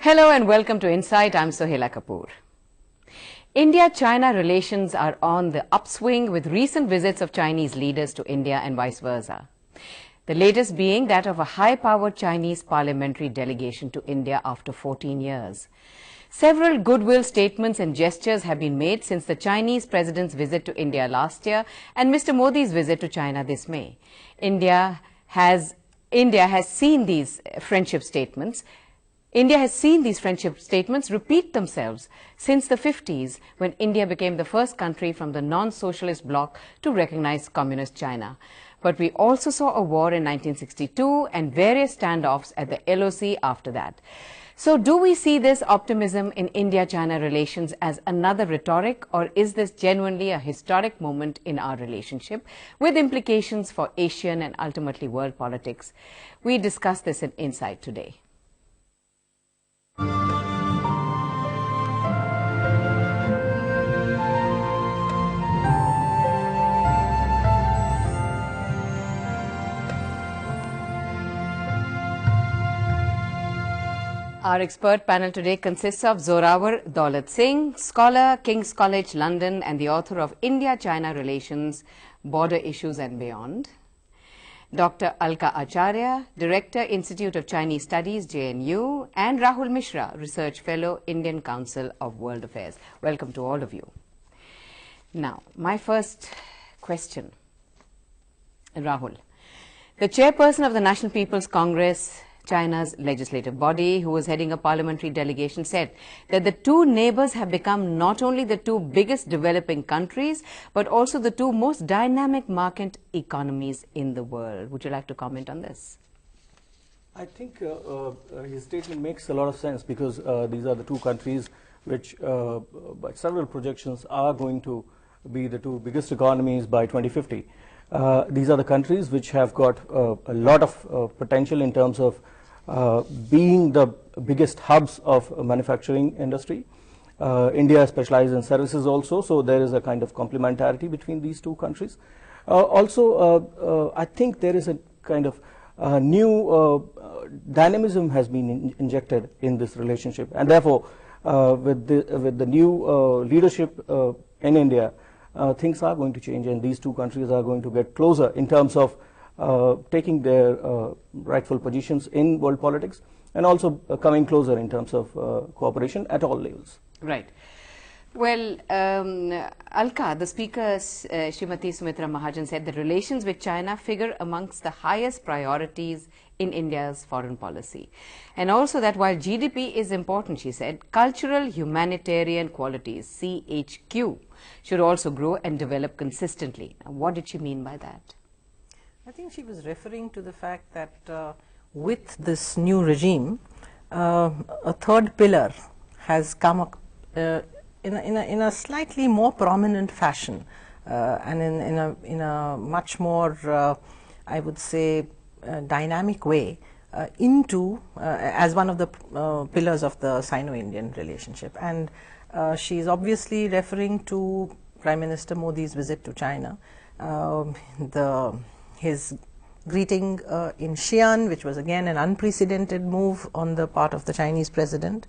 Hello and welcome to Insight. I'm Sohaila Kapoor. India-China relations are on the upswing with recent visits of Chinese leaders to India and vice versa. The latest being that of a high-powered Chinese parliamentary delegation to India after 14 years. Several goodwill statements and gestures have been made since the Chinese president's visit to India last year and Mr. Modi's visit to China this May. India has seen these friendship statements repeat themselves since the 50s, when India became the first country from the non-socialist bloc to recognize communist China. But we also saw a war in 1962 and various standoffs at the LOC after that. So do we see this optimism in India-China relations as another rhetoric, or is this genuinely a historic moment in our relationship with implications for Asian and ultimately world politics? We discuss this in Insight today. Our expert panel today consists of Zorawar Daulat Singh, scholar, King's College, London, and the author of India-China Relations, Border Issues and Beyond. Dr. Alka Acharya, Director, Institute of Chinese Studies, JNU, and Rahul Mishra, Research Fellow, Indian Council of World Affairs. Welcome to all of you. Now, my first question, Rahul. The chairperson of the National People's Congress, China's legislative body, who was heading a parliamentary delegation, said that the two neighbors have become not only the two biggest developing countries, but also the two most dynamic market economies in the world. Would you like to comment on this? I think his statement makes a lot of sense, because these are the two countries which, by several projections, are going to be the two biggest economies by 2050. These are the countries which have got a lot of potential in terms of being the biggest hubs of manufacturing industry. India specializes in services also, so there is a kind of complementarity between these two countries. Also, I think there is a kind of new dynamism has been injected in this relationship, and therefore with the new leadership in India, things are going to change, and these two countries are going to get closer in terms of taking their rightful positions in world politics, and also coming closer in terms of cooperation at all levels. Right. Well, Alka, the speaker, Srimati Sumitra Mahajan, said that relations with China figure amongst the highest priorities in India's foreign policy. And also that while GDP is important, she said, cultural humanitarian qualities, CHQ, should also grow and develop consistently. Now, what did she mean by that? I think she was referring to the fact that with this new regime, a third pillar has come up in a slightly more prominent fashion, and in a much more, I would say, dynamic way into as one of the pillars of the Sino-Indian relationship. And she is obviously referring to Prime Minister Modi's visit to China, his greeting in Xi'an, which was again an unprecedented move on the part of the Chinese president,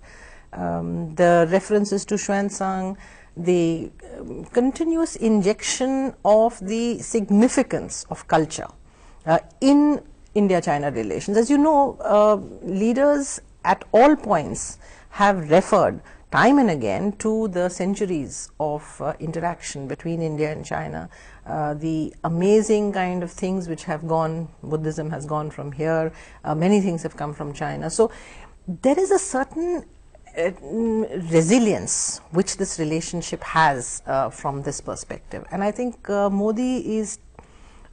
the references to Xuanzang, the continuous injection of the significance of culture in India-China relations. As you know, leaders at all points have referred time and again to the centuries of interaction between India and China, the amazing kind of things which have gone, Buddhism has gone from here, many things have come from China. So there is a certain resilience which this relationship has from this perspective, and I think Modi is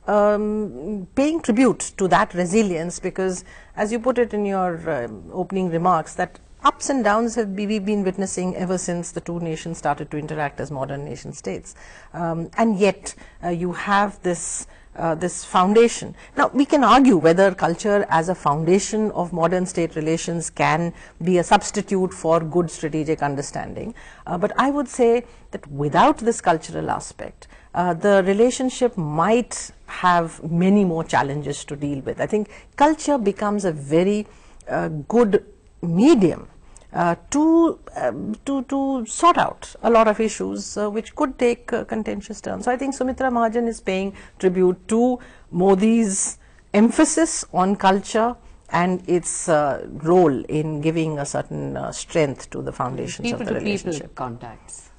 paying tribute to that resilience, because as you put it in your opening remarks, that ups and downs we've been witnessing ever since the two nations started to interact as modern nation states, and yet you have this foundation. Now, we can argue whether culture as a foundation of modern state relations can be a substitute for good strategic understanding, but I would say that without this cultural aspect, the relationship might have many more challenges to deal with. I think culture becomes a very good medium to sort out a lot of issues which could take contentious turns. So I think Sumitra Mahajan is paying tribute to Modi's emphasis on culture and its role in giving a certain strength to the foundations of the relationship. People-to-people contacts.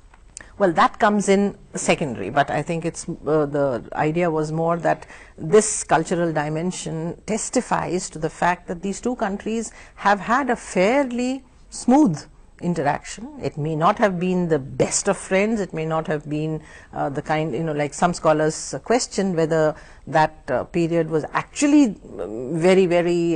Well, that comes in secondary, but I think it's the idea was more that this cultural dimension testifies to the fact that these two countries have had a fairly smooth interaction. It may not have been the best of friends, it may not have been the kind, like some scholars question whether that period was actually very, very,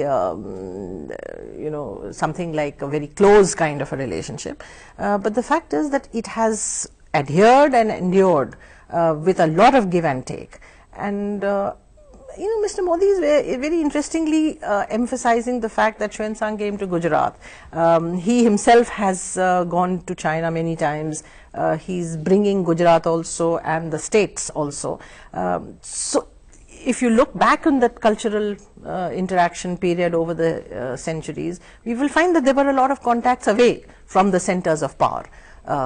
something like a very close kind of a relationship. But the fact is that it has adhered and endured with a lot of give and take. And Mr. Modi is very interestingly emphasizing the fact that Xuanzang came to Gujarat. He himself has gone to China many times. He's bringing Gujarat also and the states also. So if you look back on that cultural interaction period over the centuries, we will find that there were a lot of contacts away from the centers of power.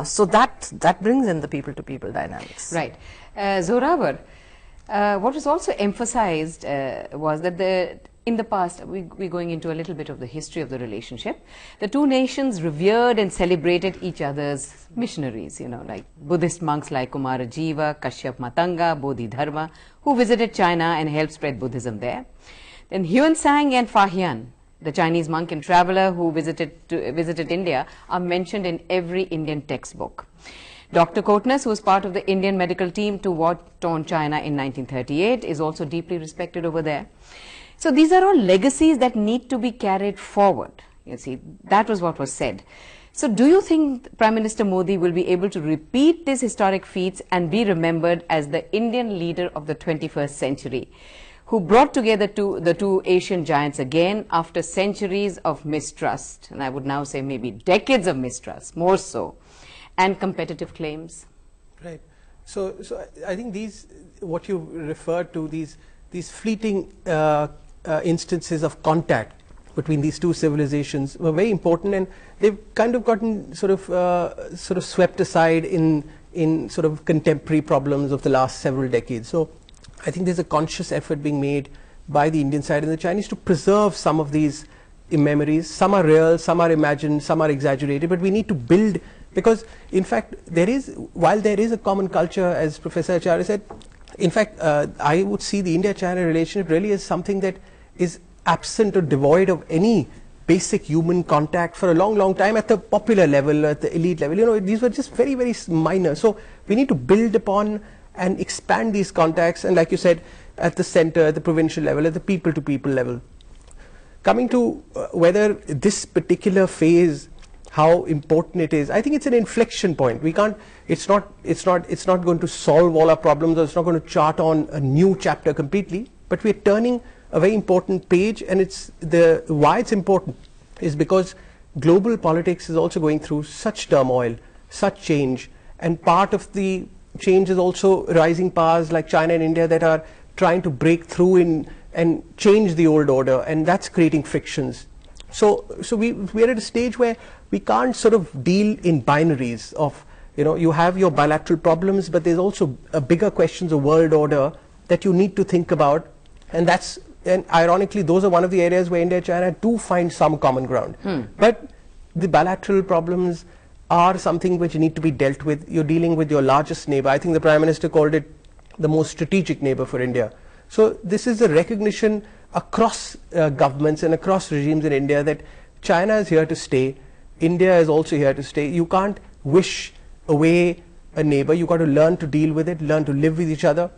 So that brings in the people-to-people dynamics. Right. Zorawar, what was also emphasized was that in the past, we're going into a little bit of the history of the relationship. The two nations revered and celebrated each other's missionaries, like Buddhist monks like Kumarajiva, Kashyap Matanga, Bodhidharma, who visited China and helped spread Buddhism there. Then Xuanzang and Fahian, the Chinese monk and traveler who visited India, are mentioned in every Indian textbook. Dr. Kotnas, who was part of the Indian medical team to war-torn China in 1938, is also deeply respected over there. So these are all legacies that need to be carried forward. You see, that was what was said. So do you think Prime Minister Modi will be able to repeat these historic feats and be remembered as the Indian leader of the 21st century, who brought together the two Asian giants again after centuries of mistrust, and I would now say maybe decades of mistrust, more so, and competitive claims? Right. So I think what you referred to, these fleeting instances of contact between these two civilizations were very important, and they've kind of gotten sort of swept aside in sort of contemporary problems of the last several decades. So I think there's a conscious effort being made by the Indian side and the Chinese to preserve some of these memories. Some are real, some are imagined, some are exaggerated, but we need to build, because in fact while there is a common culture, as Professor Acharya said, in fact I would see the India-China relationship really as something that is absent or devoid of any basic human contact for a long time at the popular level, at the elite level. These were just very, very minor. So we need to build upon and expand these contacts, and like you said, at the center, at the provincial level, at the people-to-people level. Coming to whether this particular phase, how important it is, I think it's an inflection point. We can't. It's not going to solve all our problems, or it's not going to chart on a new chapter completely. But we're turning a very important page, and why it's important is because global politics is also going through such turmoil, such change, and part of the change is also rising powers like China and India that are trying to break through and change the old order, and that's creating frictions. So we're at a stage where we can't sort of deal in binaries of, you have your bilateral problems, but there's also a bigger questions of world order that you need to think about, and ironically those are one of the areas where India and China do find some common ground. But the bilateral problems are something which need to be dealt with. You're dealing with your largest neighbor. I think the Prime Minister called it the most strategic neighbor for India. So this is a recognition across governments and across regimes in India that China is here to stay, India is also here to stay. You can't wish away a neighbor. You've got to learn to deal with it, learn to live with each other.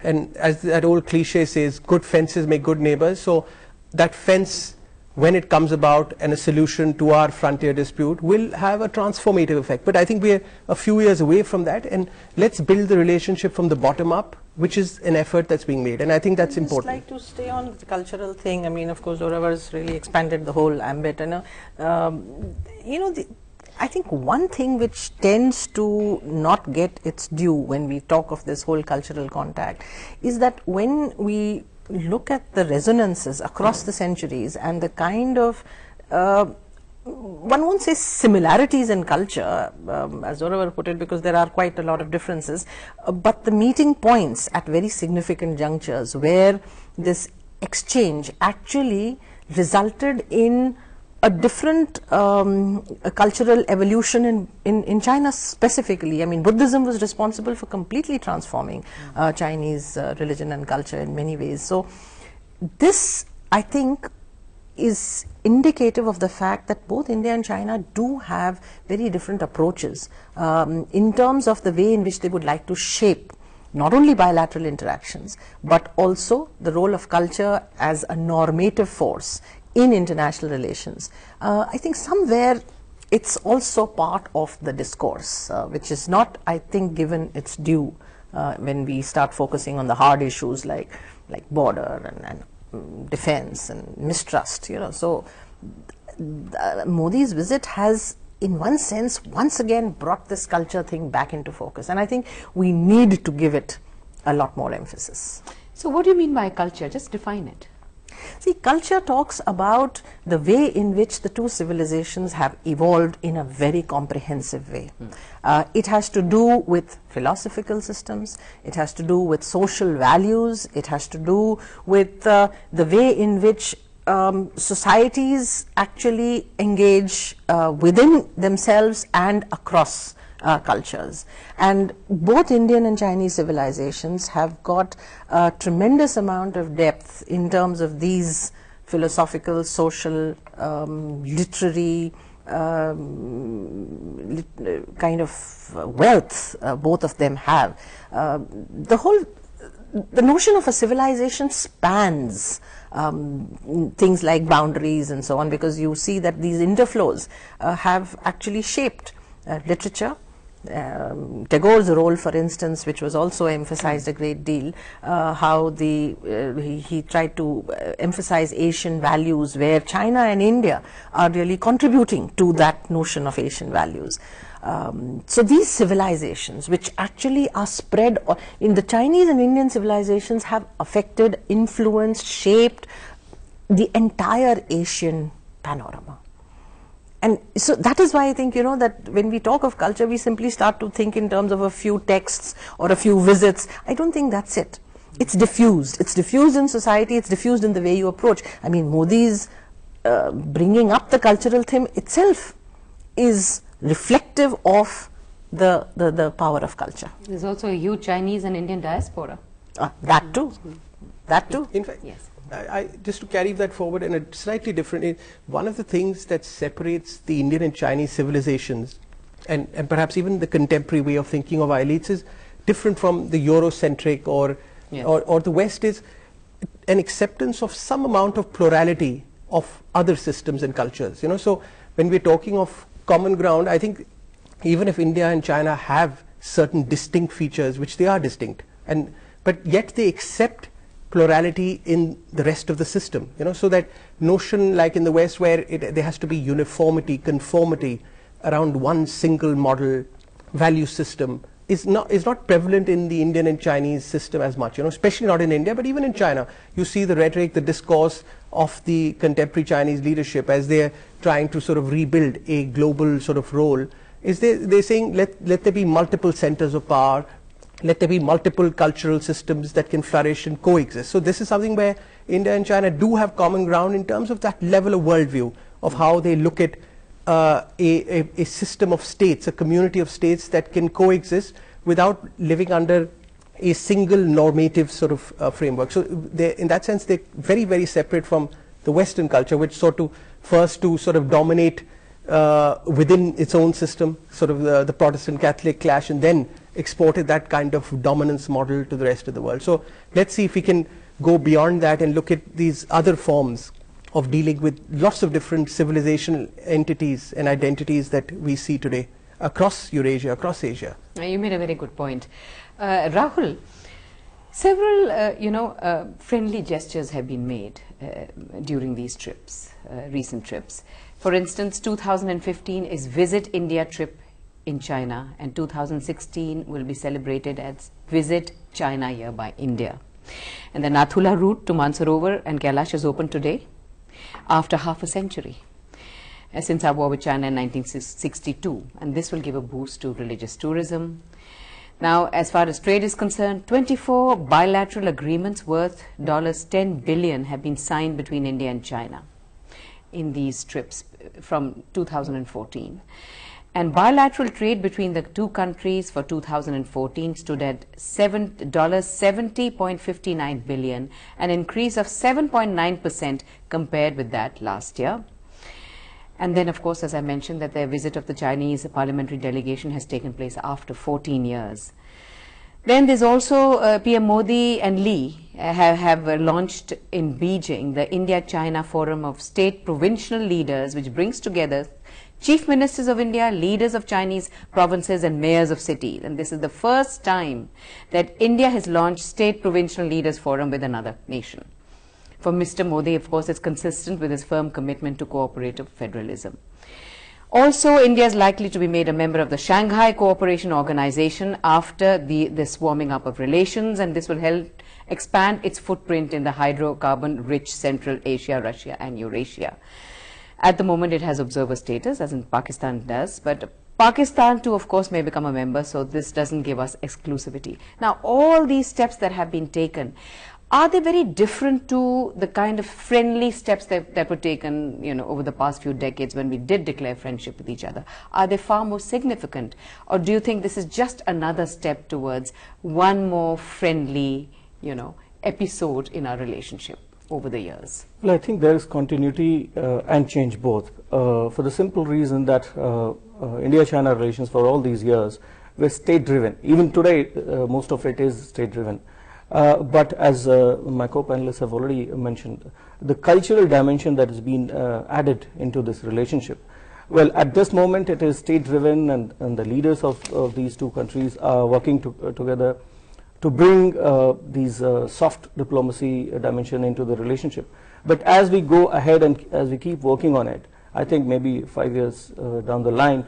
And as that old cliche says, good fences make good neighbors. So that fence, when it comes about and a solution to our frontier dispute, will have a transformative effect. But I think we're a few years away from that, and let's build the relationship from the bottom up, which is an effort that's being made, and I think that's important. I'd just like to stay on the cultural thing. I mean, of course, Zorawar has really expanded the whole ambit. I think one thing which tends to not get its due when we talk of this whole cultural contact is that when we look at the resonances across the centuries and the kind of one won't say similarities in culture, as Zorawar put it, because there are quite a lot of differences, but the meeting points at very significant junctures where this exchange actually resulted in a different cultural evolution in China specifically. I mean, Buddhism was responsible for completely transforming Chinese religion and culture in many ways. So this, I think, is indicative of the fact that both India and China do have very different approaches in terms of the way in which they would like to shape not only bilateral interactions, but also the role of culture as a normative force in international relations. I think somewhere it's also part of the discourse, which is not, I think, given its due when we start focusing on the hard issues like border and defense and mistrust, you know. So Modi's visit has, in one sense, once again brought this culture thing back into focus, and I think we need to give it a lot more emphasis. So what do you mean by culture? Just define it. See, culture talks about the way in which the two civilizations have evolved in a very comprehensive way. It has to do with philosophical systems, it has to do with social values, it has to do with the way in which societies actually engage within themselves and across cultures. And both Indian and Chinese civilizations have got a tremendous amount of depth in terms of these philosophical, social, literary kind of wealth both of them have. The notion of a civilization spans things like boundaries and so on, because you see that these interflows have actually shaped literature. Tagore's role, for instance, which was also emphasized a great deal, how he tried to emphasize Asian values, where China and India are really contributing to that notion of Asian values. So these civilizations, which actually are spread in the Chinese and Indian civilizations, have affected, influenced, shaped the entire Asian panorama. And so that is why I think, you know, that when we talk of culture, we simply start to think in terms of a few texts or a few visits. I don't think that's it. It's diffused. It's diffused in society. It's diffused in the way you approach. I mean, Modi's bringing up the cultural theme itself is reflective of the power of culture. There's also a huge Chinese and Indian diaspora. That too. That too. In fact, yes. I just to carry that forward in a slightly different, one of the things that separates the Indian and Chinese civilizations, and perhaps even the contemporary way of thinking of our elites, is different from the Eurocentric or the West, is an acceptance of some amount of plurality of other systems and cultures. You know, so when we're talking of common ground, I think even if India and China have certain distinct features, which they are distinct, but yet they accept plurality in the rest of the system, you know, so that notion like in the West where there has to be uniformity, conformity around one single model value system is not prevalent in the Indian and Chinese system as much, you know, especially not in India, but even in China. You see the rhetoric, the discourse of the contemporary Chinese leadership as they're trying to sort of rebuild a global sort of role, is they're saying let there be multiple centers of power, let there be multiple cultural systems that can flourish and coexist. So this is something where India and China do have common ground in terms of that level of worldview of how they look at a system of states, a community of states that can coexist without living under a single normative sort of framework. So in that sense, they're very, very separate from the Western culture, which sort of dominate within its own system, sort of the Protestant Catholic clash, and then exported that kind of dominance model to the rest of the world. So let's see if we can go beyond that and look at these other forms of dealing with lots of different civilizational entities and identities that we see today across Eurasia, across Asia. You made a very good point. Rahul, several friendly gestures have been made during these trips, recent trips. For instance, 2015 is Visit India trip in China, and 2016 will be celebrated as Visit China Year by India. And the Nathula route to Mansarovar and Kailash is open today after half a century. since our war with China in 1962, and this will give a boost to religious tourism. Now, as far as trade is concerned, 24 bilateral agreements worth $10 billion have been signed between India and China in these trips from 2014. And bilateral trade between the two countries for 2014 stood at $70.59 billion, an increase of 7.9% compared with that last year. And then, of course, as I mentioned, that the visit of the Chinese parliamentary delegation has taken place after 14 years. Then there's also PM Modi and Lee have launched in Beijing the India-China Forum of State Provincial Leaders, which brings together Chief Ministers of India, leaders of Chinese provinces and mayors of cities. And this is the first time that India has launched State Provincial Leaders Forum with another nation. For Mr. Modi, of course, it's consistent with his firm commitment to cooperative federalism. Also, India is likely to be made a member of the Shanghai Cooperation Organization after this warming up of relations, and this will help expand its footprint in the hydrocarbon-rich Central Asia, Russia and Eurasia. At the moment, it has observer status, as in Pakistan does, but Pakistan too, of course, may become a member, so this doesn't give us exclusivity. Now, all these steps that have been taken, are they very different to the kind of friendly steps that were taken, over the past few decades when we did declare friendship with each other? Are they far more significant? Or do you think this is just another step towards one more friendly, episode in our relationship over the years? Well, I think there is continuity and change both, for the simple reason that India-China relations for all these years were state-driven. Even today, most of it is state-driven. But as my co-panelists have already mentioned, the cultural dimension that has been added into this relationship, well, at this moment it is state-driven, and the leaders of these two countries are working together to bring these soft diplomacy dimension into the relationship. But as we go ahead and as we keep working on it, I think maybe 5 years down the line,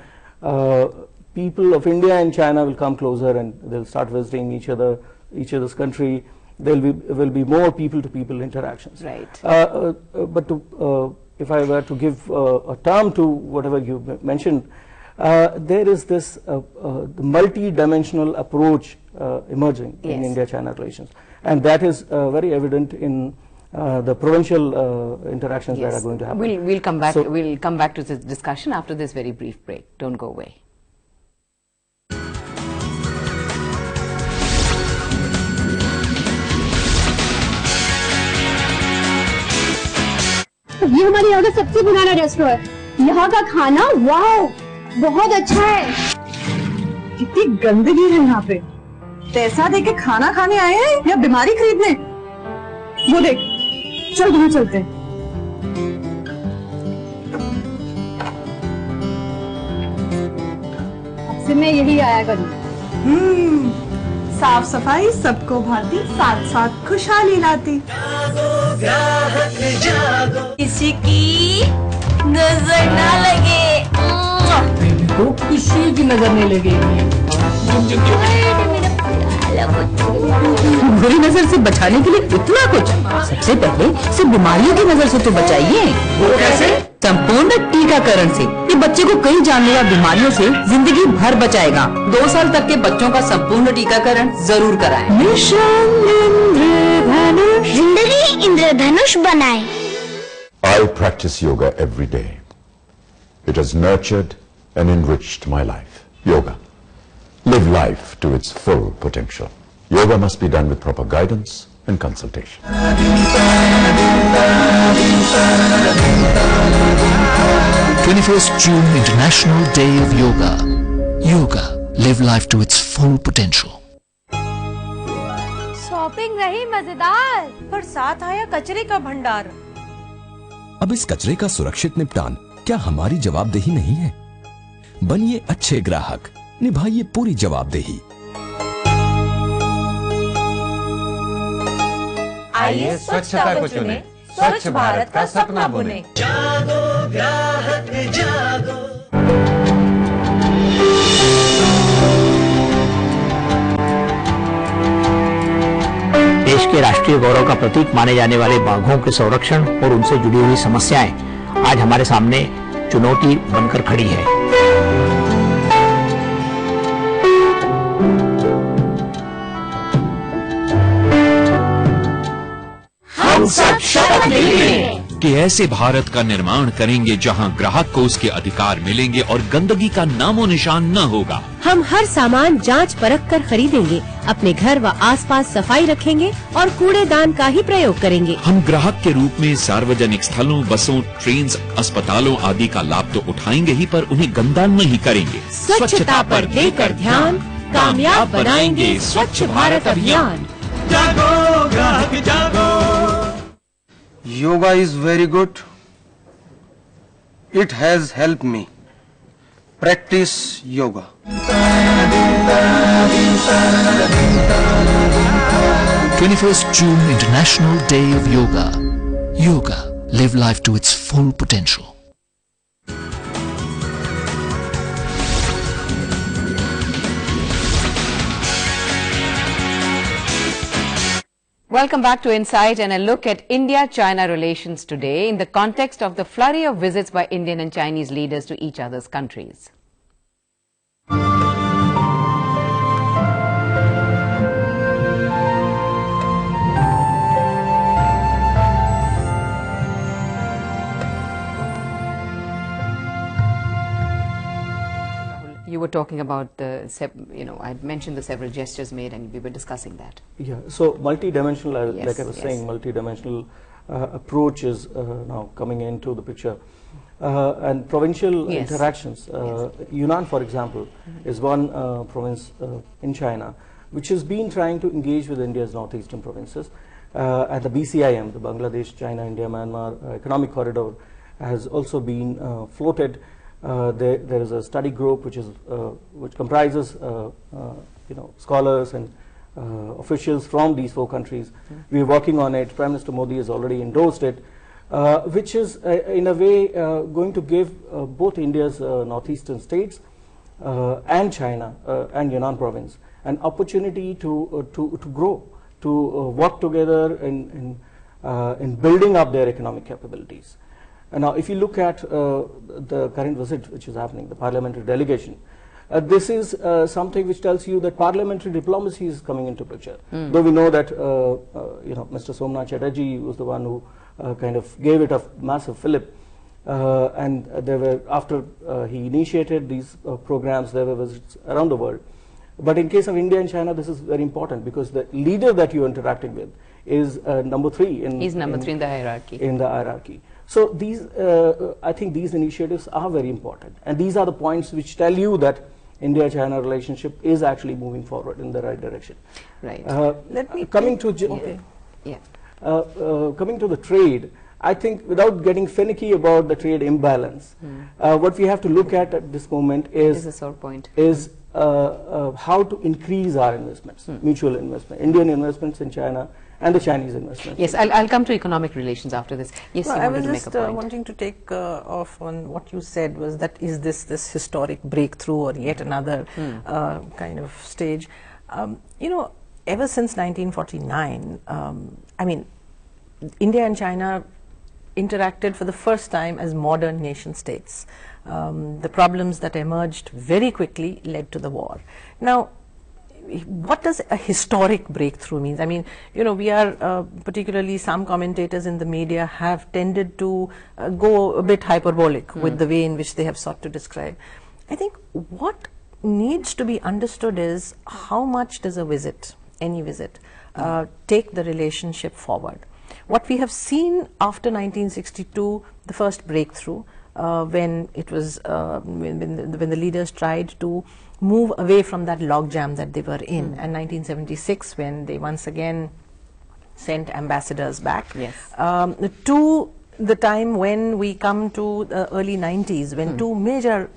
people of India and China will come closer and they'll start visiting each other's country. There will be more people-to-people interactions. Right. But if I were to give a term to whatever you mentioned, there is this multi-dimensional approach emerging in India-China relations, and that is very evident in the provincial interactions that are going to happen. We'll come back. We'll come back to this discussion after this very brief break. Don't go away. ये हमारे यहाँ का सबसे पुराना restaurant है। यहाँ का खाना वाव, बहुत अच्छा है। कितनी गंदगी है यहाँ पे। पैसा देके खाना खाने आए हैं या बीमारी खरीदने? वो देख, चल वहाँ चलते हैं। अब से मैं यही आया करूँ। साफ सफाई सबको भाती, साथ साथ खुशहाली लाती। किसी की नजर ना लगे, तो किसी की नजर नहीं लगेगी। बुरी नजर से बचाने के लिए इतना कुछ। सबसे पहले सिर्फ बीमारियों की नजर से तो बचाइए। वो कैसे? संपूर्ण टीकाकरण से। ये बच्चे को कई जानलेवा बीमारियों से जिंदगी भर बचाएगा। 2 साल तक के बच्चों का संपूर्ण टीकाकरण जरूर कराएं। मिशन इंद्रधनुष, जिंदगी इंद्रधनुष बनाए। I practice yoga every day. It has nurtured and enriched my life. Yoga. Live life to its full potential. Yoga must be done with proper guidance and consultation. 21st June International Day of Yoga. Yoga. Live life to its full potential. Shopping रही मजेदार, पर साथ आया कचरे का भंडार। अब इस कचरे का सुरक्षित निपटान क्या हमारी जवाबदेही नहीं है? बनिए अच्छे ग्राहक, निभाइए पूरी जवाबदेही। आइए स्वच्छता को चुने, स्वच्छ भारत का सपना बुने। जागो ग्राहक जागो। देश के राष्ट्रीय गौरव का प्रतीक माने जाने वाले बाघों के संरक्षण और उनसे जुड़ी हुई समस्याएं आज हमारे सामने चुनौती बनकर खड़ी है। हम सब शपथ लेंगे कि ऐसे भारत का निर्माण करेंगे जहां ग्राहक को उसके अधिकार मिलेंगे और गंदगी का नामो निशान न होगा। हम हर सामान जांच परख कर खरीदेंगे, अपने घर व आसपास सफाई रखेंगे और कूड़ेदान का ही प्रयोग करेंगे। हम ग्राहक के रूप में सार्वजनिक स्थलों, बसों, ट्रेन, अस्पतालों आदि का लाभ तो उठाएंगे ही, पर उन्हें गंदा नहीं करेंगे। स्वच्छता पर देकर ध्यान, कामयाब बनाएंगे स्वच्छ भारत अभियान। जागो ग्राहक जागो। Yoga is very good. It has helped me. Practice yoga. 21st June International Day of Yoga. Yoga. Live life to its full potential. Welcome back to Insight and a look at India-China relations today in the context of the flurry of visits by Indian and Chinese leaders to each other's countries. You were talking about the, I mentioned the several gestures made and we were discussing that. Yeah, so multi-dimensional, Yes, like I was yes. saying, multi-dimensional approach is now coming into the picture. And provincial Yes. interactions. Yunnan, for example, is one province in China which has been trying to engage with India's northeastern provinces. And the BCIM, the Bangladesh, China, India, Myanmar Economic Corridor, has also been floated. There is a study group which comprises scholars and officials from these four countries. We are working on it. Prime Minister Modi has already endorsed it, which is in a way going to give both India's northeastern states and China and Yunnan province an opportunity to grow, to work together in building up their economic capabilities. And now, if you look at the current visit which is happening, the parliamentary delegation, this is something which tells you that parliamentary diplomacy is coming into picture. Though we know that Mr. Somnath Chatterjee was the one who kind of gave it a massive fillip, and there were, after he initiated these programs, there were visits around the world. But in case of India and China, this is very important because the leader that you're interacting with is number 3 in He's number 3 in the hierarchy. In the hierarchy. So these, I think these initiatives are very important, and these are the points which tell you that India-China relationship is actually moving forward in the right direction. Right. Let me coming to coming to the trade. I think without getting finicky about the trade imbalance, what we have to look at this moment is a sore point. Is how to increase our investments, mutual investment, Indian investments in China and the Chinese investments. Yes, I'll come to economic relations after this. Yes, no, you I wanted was to just make a point. wanting to take off on what you said, was that is this historic breakthrough or yet another kind of stage. Ever since 1949, I mean, India and China interacted for the first time as modern nation states. The problems that emerged very quickly led to the war. Now, what does a historic breakthrough mean? I mean, we are particularly some commentators in the media have tended to go a bit hyperbolic with the way in which they have sought to describe. I think what needs to be understood is how much does a visit, any visit, take the relationship forward. What we have seen after 1962, the first breakthrough, when it was when the leaders tried to move away from that logjam that they were in, and 1976 when they once again sent ambassadors back, to the time when we come to the early 90s, when two major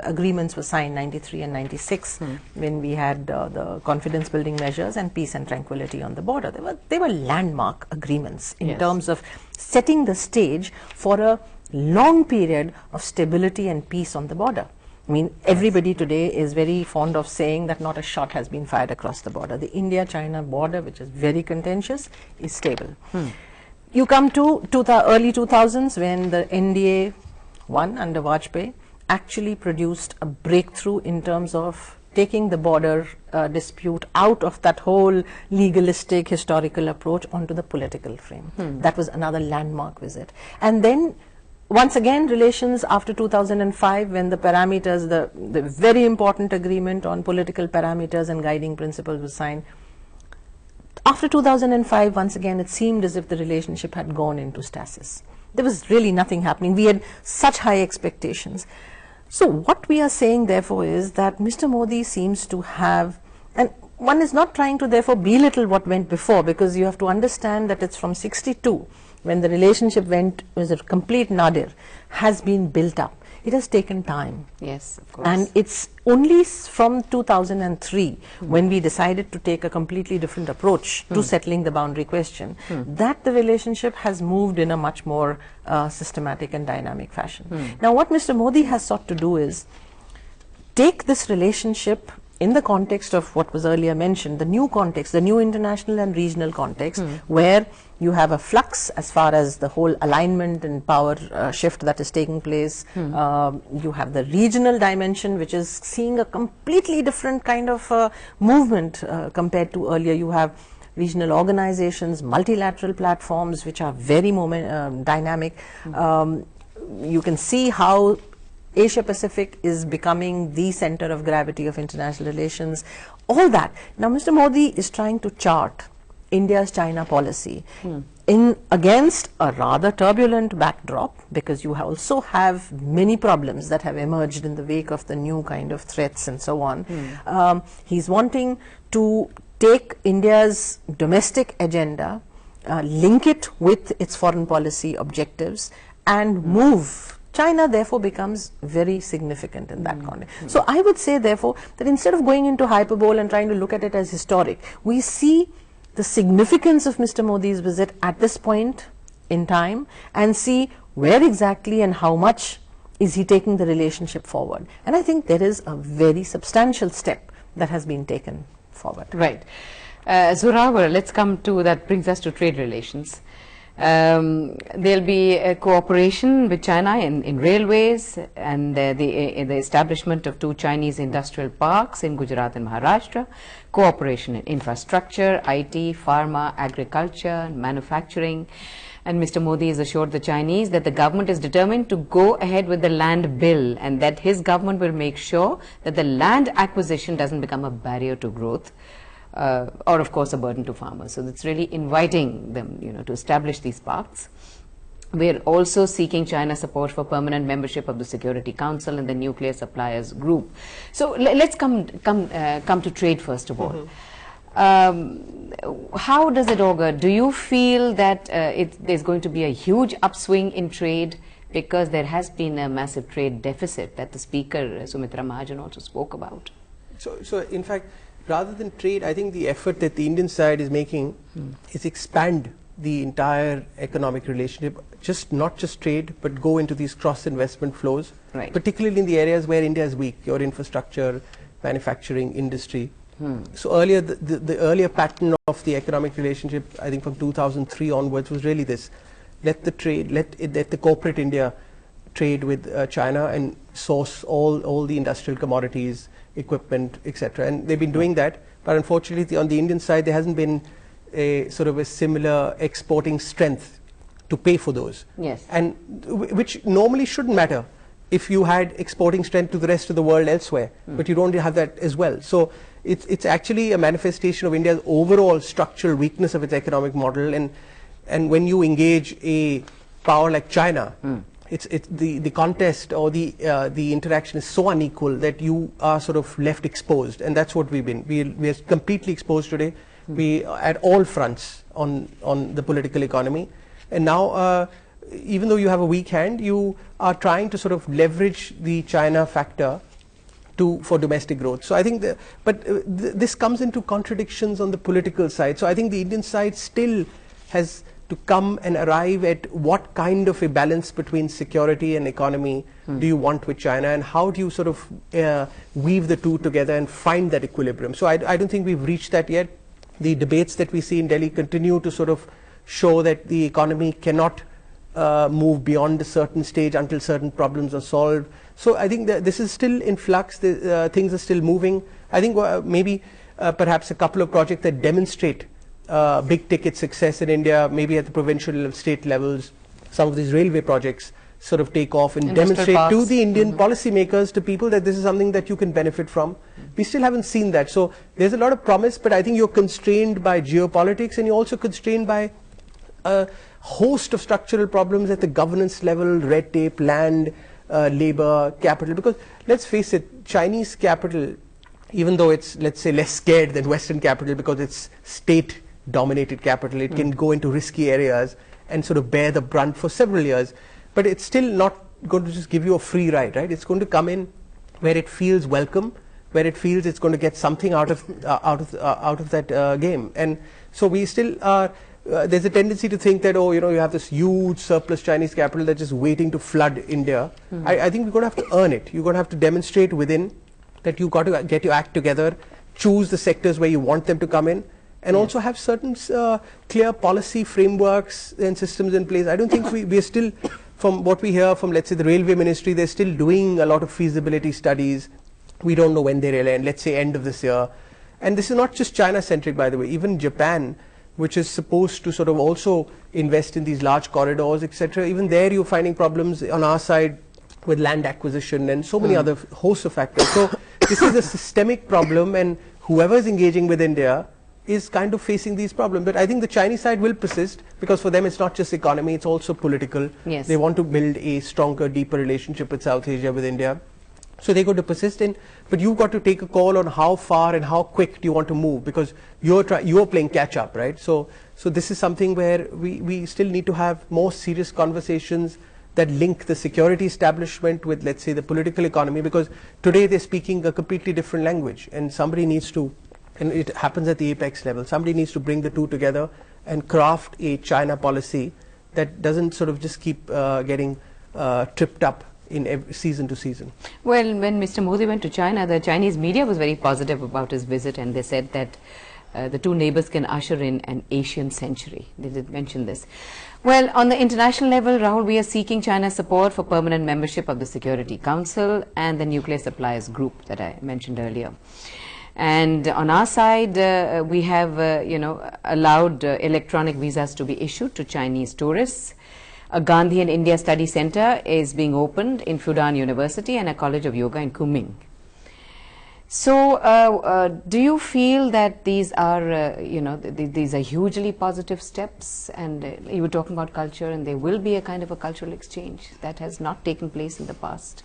agreements were signed, 93 and 96, when we had the confidence building measures and peace and tranquility on the border. They were landmark agreements in terms of setting the stage for a long period of stability and peace on the border. I mean, everybody today is very fond of saying that not a shot has been fired across the border. The India-China border, which is very contentious, is stable. You come to early 2000s when the NDA one under Vajpayee, actually produced a breakthrough in terms of taking the border dispute out of that whole legalistic historical approach onto the political frame. That was another landmark visit. And then once again, relations after 2005, when the parameters, the very important agreement on political parameters and guiding principles was signed. After 2005, once again, it seemed as if the relationship had gone into stasis. There was really nothing happening. We had such high expectations. So what we are saying, therefore, is that Mr. Modi seems to have, and one is not trying to therefore belittle what went before, because you have to understand that it's from 62, when the relationship was a complete nadir, has been built up. It has taken time. Yes, of course. And it's only from 2003, when we decided to take a completely different approach to settling the boundary question, that the relationship has moved in a much more systematic and dynamic fashion. Now, what Mr. Modi has sought to do is take this relationship in the context of what was earlier mentioned, the new context, the new international and regional context, where you have a flux as far as the whole alignment and power shift that is taking place. You have the regional dimension, which is seeing a completely different kind of movement compared to earlier. You have regional organizations, multilateral platforms, which are very dynamic. You can see how Asia Pacific is becoming the center of gravity of international relations, all that. Now, Mr. Modi is trying to chart India's China policy against a rather turbulent backdrop, because you also have many problems that have emerged in the wake of the new kind of threats and so on. He's wanting to take India's domestic agenda, link it with its foreign policy objectives, and move. China therefore becomes very significant in that context. So I would say therefore that instead of going into hyperbole and trying to look at it as historic, we see the significance of Mr. Modi's visit at this point in time and see where exactly and how much is he taking the relationship forward. And I think there is a very substantial step that has been taken forward. Right. Zorawar, let's come to, that brings us to trade relations. There'll be a cooperation with China in railways, and the establishment of 2 Chinese industrial parks in Gujarat and Maharashtra, cooperation in infrastructure, IT, pharma, agriculture, manufacturing. And Mr. Modi has assured the Chinese that the government is determined to go ahead with the land bill, and that his government will make sure that the land acquisition doesn't become a barrier to growth. Or of course a burden to farmers. So it's really inviting them, to establish these parks. We're also seeking China's support for permanent membership of the Security Council and the Nuclear Suppliers Group. So let's come to trade first of all. How does it augur? Do you feel that there's going to be a huge upswing in trade, because there has been a massive trade deficit that the Speaker Sumitra Mahajan also spoke about? So in fact, rather than trade, I think the effort that the Indian side is making is expand the entire economic relationship, not just trade, but go into these cross-investment flows, particularly in the areas where India is weak, your infrastructure, manufacturing, industry. So earlier, the earlier pattern of the economic relationship, I think from 2003 onwards, was really this: let the corporate India trade with China and source all the industrial commodities, equipment, etc. And they've been doing that, but unfortunately on the Indian side there hasn't been a sort of a similar exporting strength to pay for those. Yes. And which normally shouldn't matter if you had exporting strength to the rest of the world elsewhere, but you don't have that as well. So it's actually a manifestation of India's overall structural weakness of its economic model, and when you engage a power like China, the contest or the interaction is so unequal that you are sort of left exposed, and that's what we've been. We are completely exposed today. We at all fronts on the political economy, and now even though you have a weak hand, you are trying to sort of leverage the China factor for domestic growth. So I think this comes into contradictions on the political side. So I think the Indian side still has to come and arrive at what kind of a balance between security and economy do you want with China, and how do you sort of weave the two together and find that equilibrium. So I don't think we've reached that yet. The debates that we see in Delhi continue to sort of show that the economy cannot move beyond a certain stage until certain problems are solved. So I think that this is still in flux. Things are still moving. I think maybe perhaps a couple of projects that demonstrate big ticket success in India, maybe at the provincial and state levels, some of these railway projects sort of take off and demonstrate to the Indian policymakers, to people, that this is something that you can benefit from. We still haven't seen that. So there's a lot of promise, but I think you're constrained by geopolitics, and you're also constrained by a host of structural problems at the governance level, red tape, land, labor, capital. Because let's face it, Chinese capital, even though it's, let's say, less scared than Western capital because it's state-dominated capital, it can go into risky areas and sort of bear the brunt for several years. But it's still not going to just give you a free ride, right? It's going to come in where it feels welcome, where it feels it's going to get something out of that game. And so we still are. There's a tendency to think that, oh, you have this huge surplus Chinese capital that's just waiting to flood India. I think we're going to have to earn it. You're going to have to demonstrate within that you've got to get your act together, choose the sectors where you want them to come in, and also have certain clear policy frameworks and systems in place. I don't think we're still, from what we hear from, let's say, the Railway Ministry, they're still doing a lot of feasibility studies. We don't know when they will end, let's say end of this year. And this is not just China-centric, by the way. Even Japan, which is supposed to sort of also invest in these large corridors, etc., even there you're finding problems on our side with land acquisition and so many other hosts of factors. So this is a systemic problem, and whoever is engaging with India is kind of facing these problems. But I think the Chinese side will persist, because for them it's not just economy, it's also political. Yes. They want to build a stronger, deeper relationship with South Asia, with India. So they're going to persist in, but you've got to take a call on how far and how quick do you want to move, because you're playing catch up, right? So this is something where we still need to have more serious conversations that link the security establishment with, let's say, the political economy, because today they're speaking a completely different language, and somebody needs to, and it happens at the apex level, somebody needs to bring the two together and craft a China policy that doesn't sort of just keep getting tripped up in every season to season. Well, when Mr. Modi went to China, the Chinese media was very positive about his visit, and they said that the two neighbors can usher in an Asian century. They did mention this. Well, on the international level, Rahul, we are seeking China's support for permanent membership of the Security Council and the Nuclear Suppliers Group that I mentioned earlier. And on our side, we have, allowed electronic visas to be issued to Chinese tourists. A Gandhi and India Study Center is being opened in Fudan University, and a College of Yoga in Kunming. So, do you feel that these are, these are hugely positive steps? And you were talking about culture, and there will be a kind of a cultural exchange that has not taken place in the past.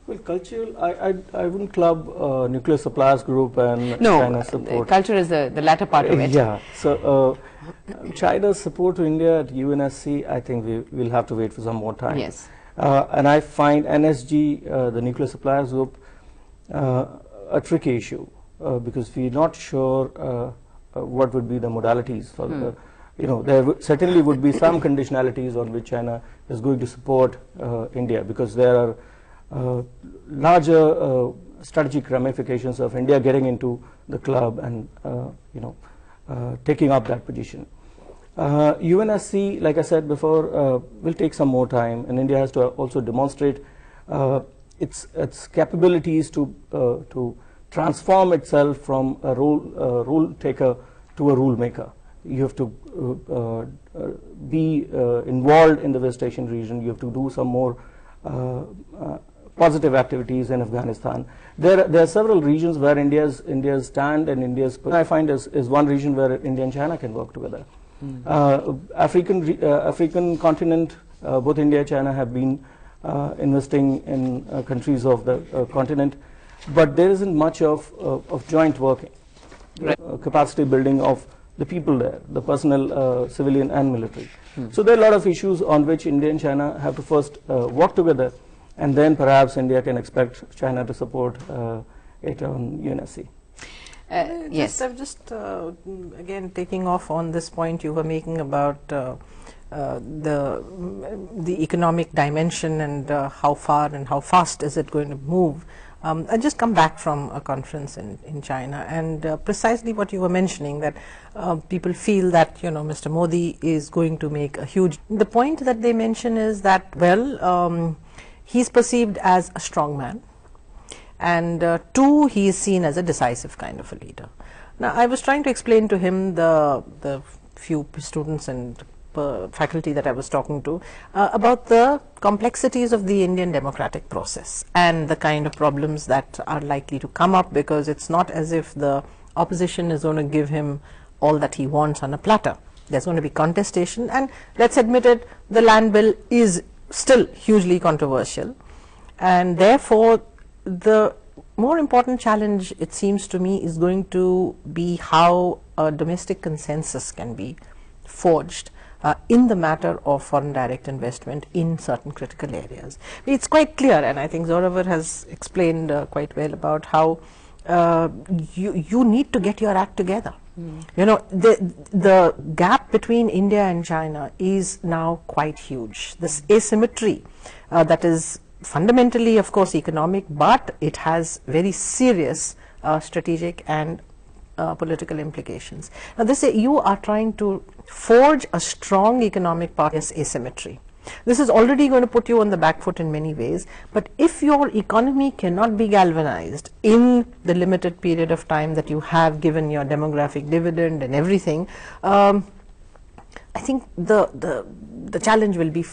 Well, cultural, I wouldn't club Nuclear Suppliers Group and China's support. Culture is the latter part of it. Yeah. So, China's support to India at UNSC, I think we'll have to wait for some more time. Yes. And I find NSG, the Nuclear Suppliers Group, a tricky issue, because we're not sure what would be the modalities for there certainly would be some conditionalities on which China is going to support India, because there are larger strategic ramifications of India getting into the club and taking up that position. UNSC, like I said before, will take some more time, and India has to also demonstrate its capabilities to transform itself from a rule taker to a rule maker. You have to be involved in the West Asian region. You have to do some more positive activities in Afghanistan. There are several regions where India's stand and India's, I find, is one region where India and China can work together. African continent, both India and China have been investing in countries of the continent, but there isn't much of joint working, capacity building of the people there, the personnel, civilian and military. So there are a lot of issues on which India and China have to first work together, and then perhaps India can expect China to support it on UNSC. Yes. I'm just again taking off on this point you were making about the economic dimension and how far and how fast is it going to move. I just come back from a conference in China, and precisely what you were mentioning, that people feel that, you know, Mr. Modi is going to make a huge. The point that they mention is that, well, he's perceived as a strong man, and two, he is seen as a decisive kind of a leader. Now, I was trying to explain to him, the few students and faculty that I was talking to, about the complexities of the Indian democratic process and the kind of problems that are likely to come up, because it's not as if the opposition is going to give him all that he wants on a platter. There's going to be contestation, and let's admit it, the land bill is still hugely controversial, and therefore the more important challenge, it seems to me, is going to be how a domestic consensus can be forged in the matter of foreign direct investment in certain critical areas. It's quite clear, and I think Zoravar has explained quite well about how you need to get your act together. You know, the gap between India and China is now quite huge. This asymmetry that is fundamentally, of course, economic, but it has very serious strategic and political implications. Now, you are trying to forge a strong economic asymmetry. This is already going to put you on the back foot in many ways, but if your economy cannot be galvanized in the limited period of time that you have, given your demographic dividend and everything, I think the challenge will be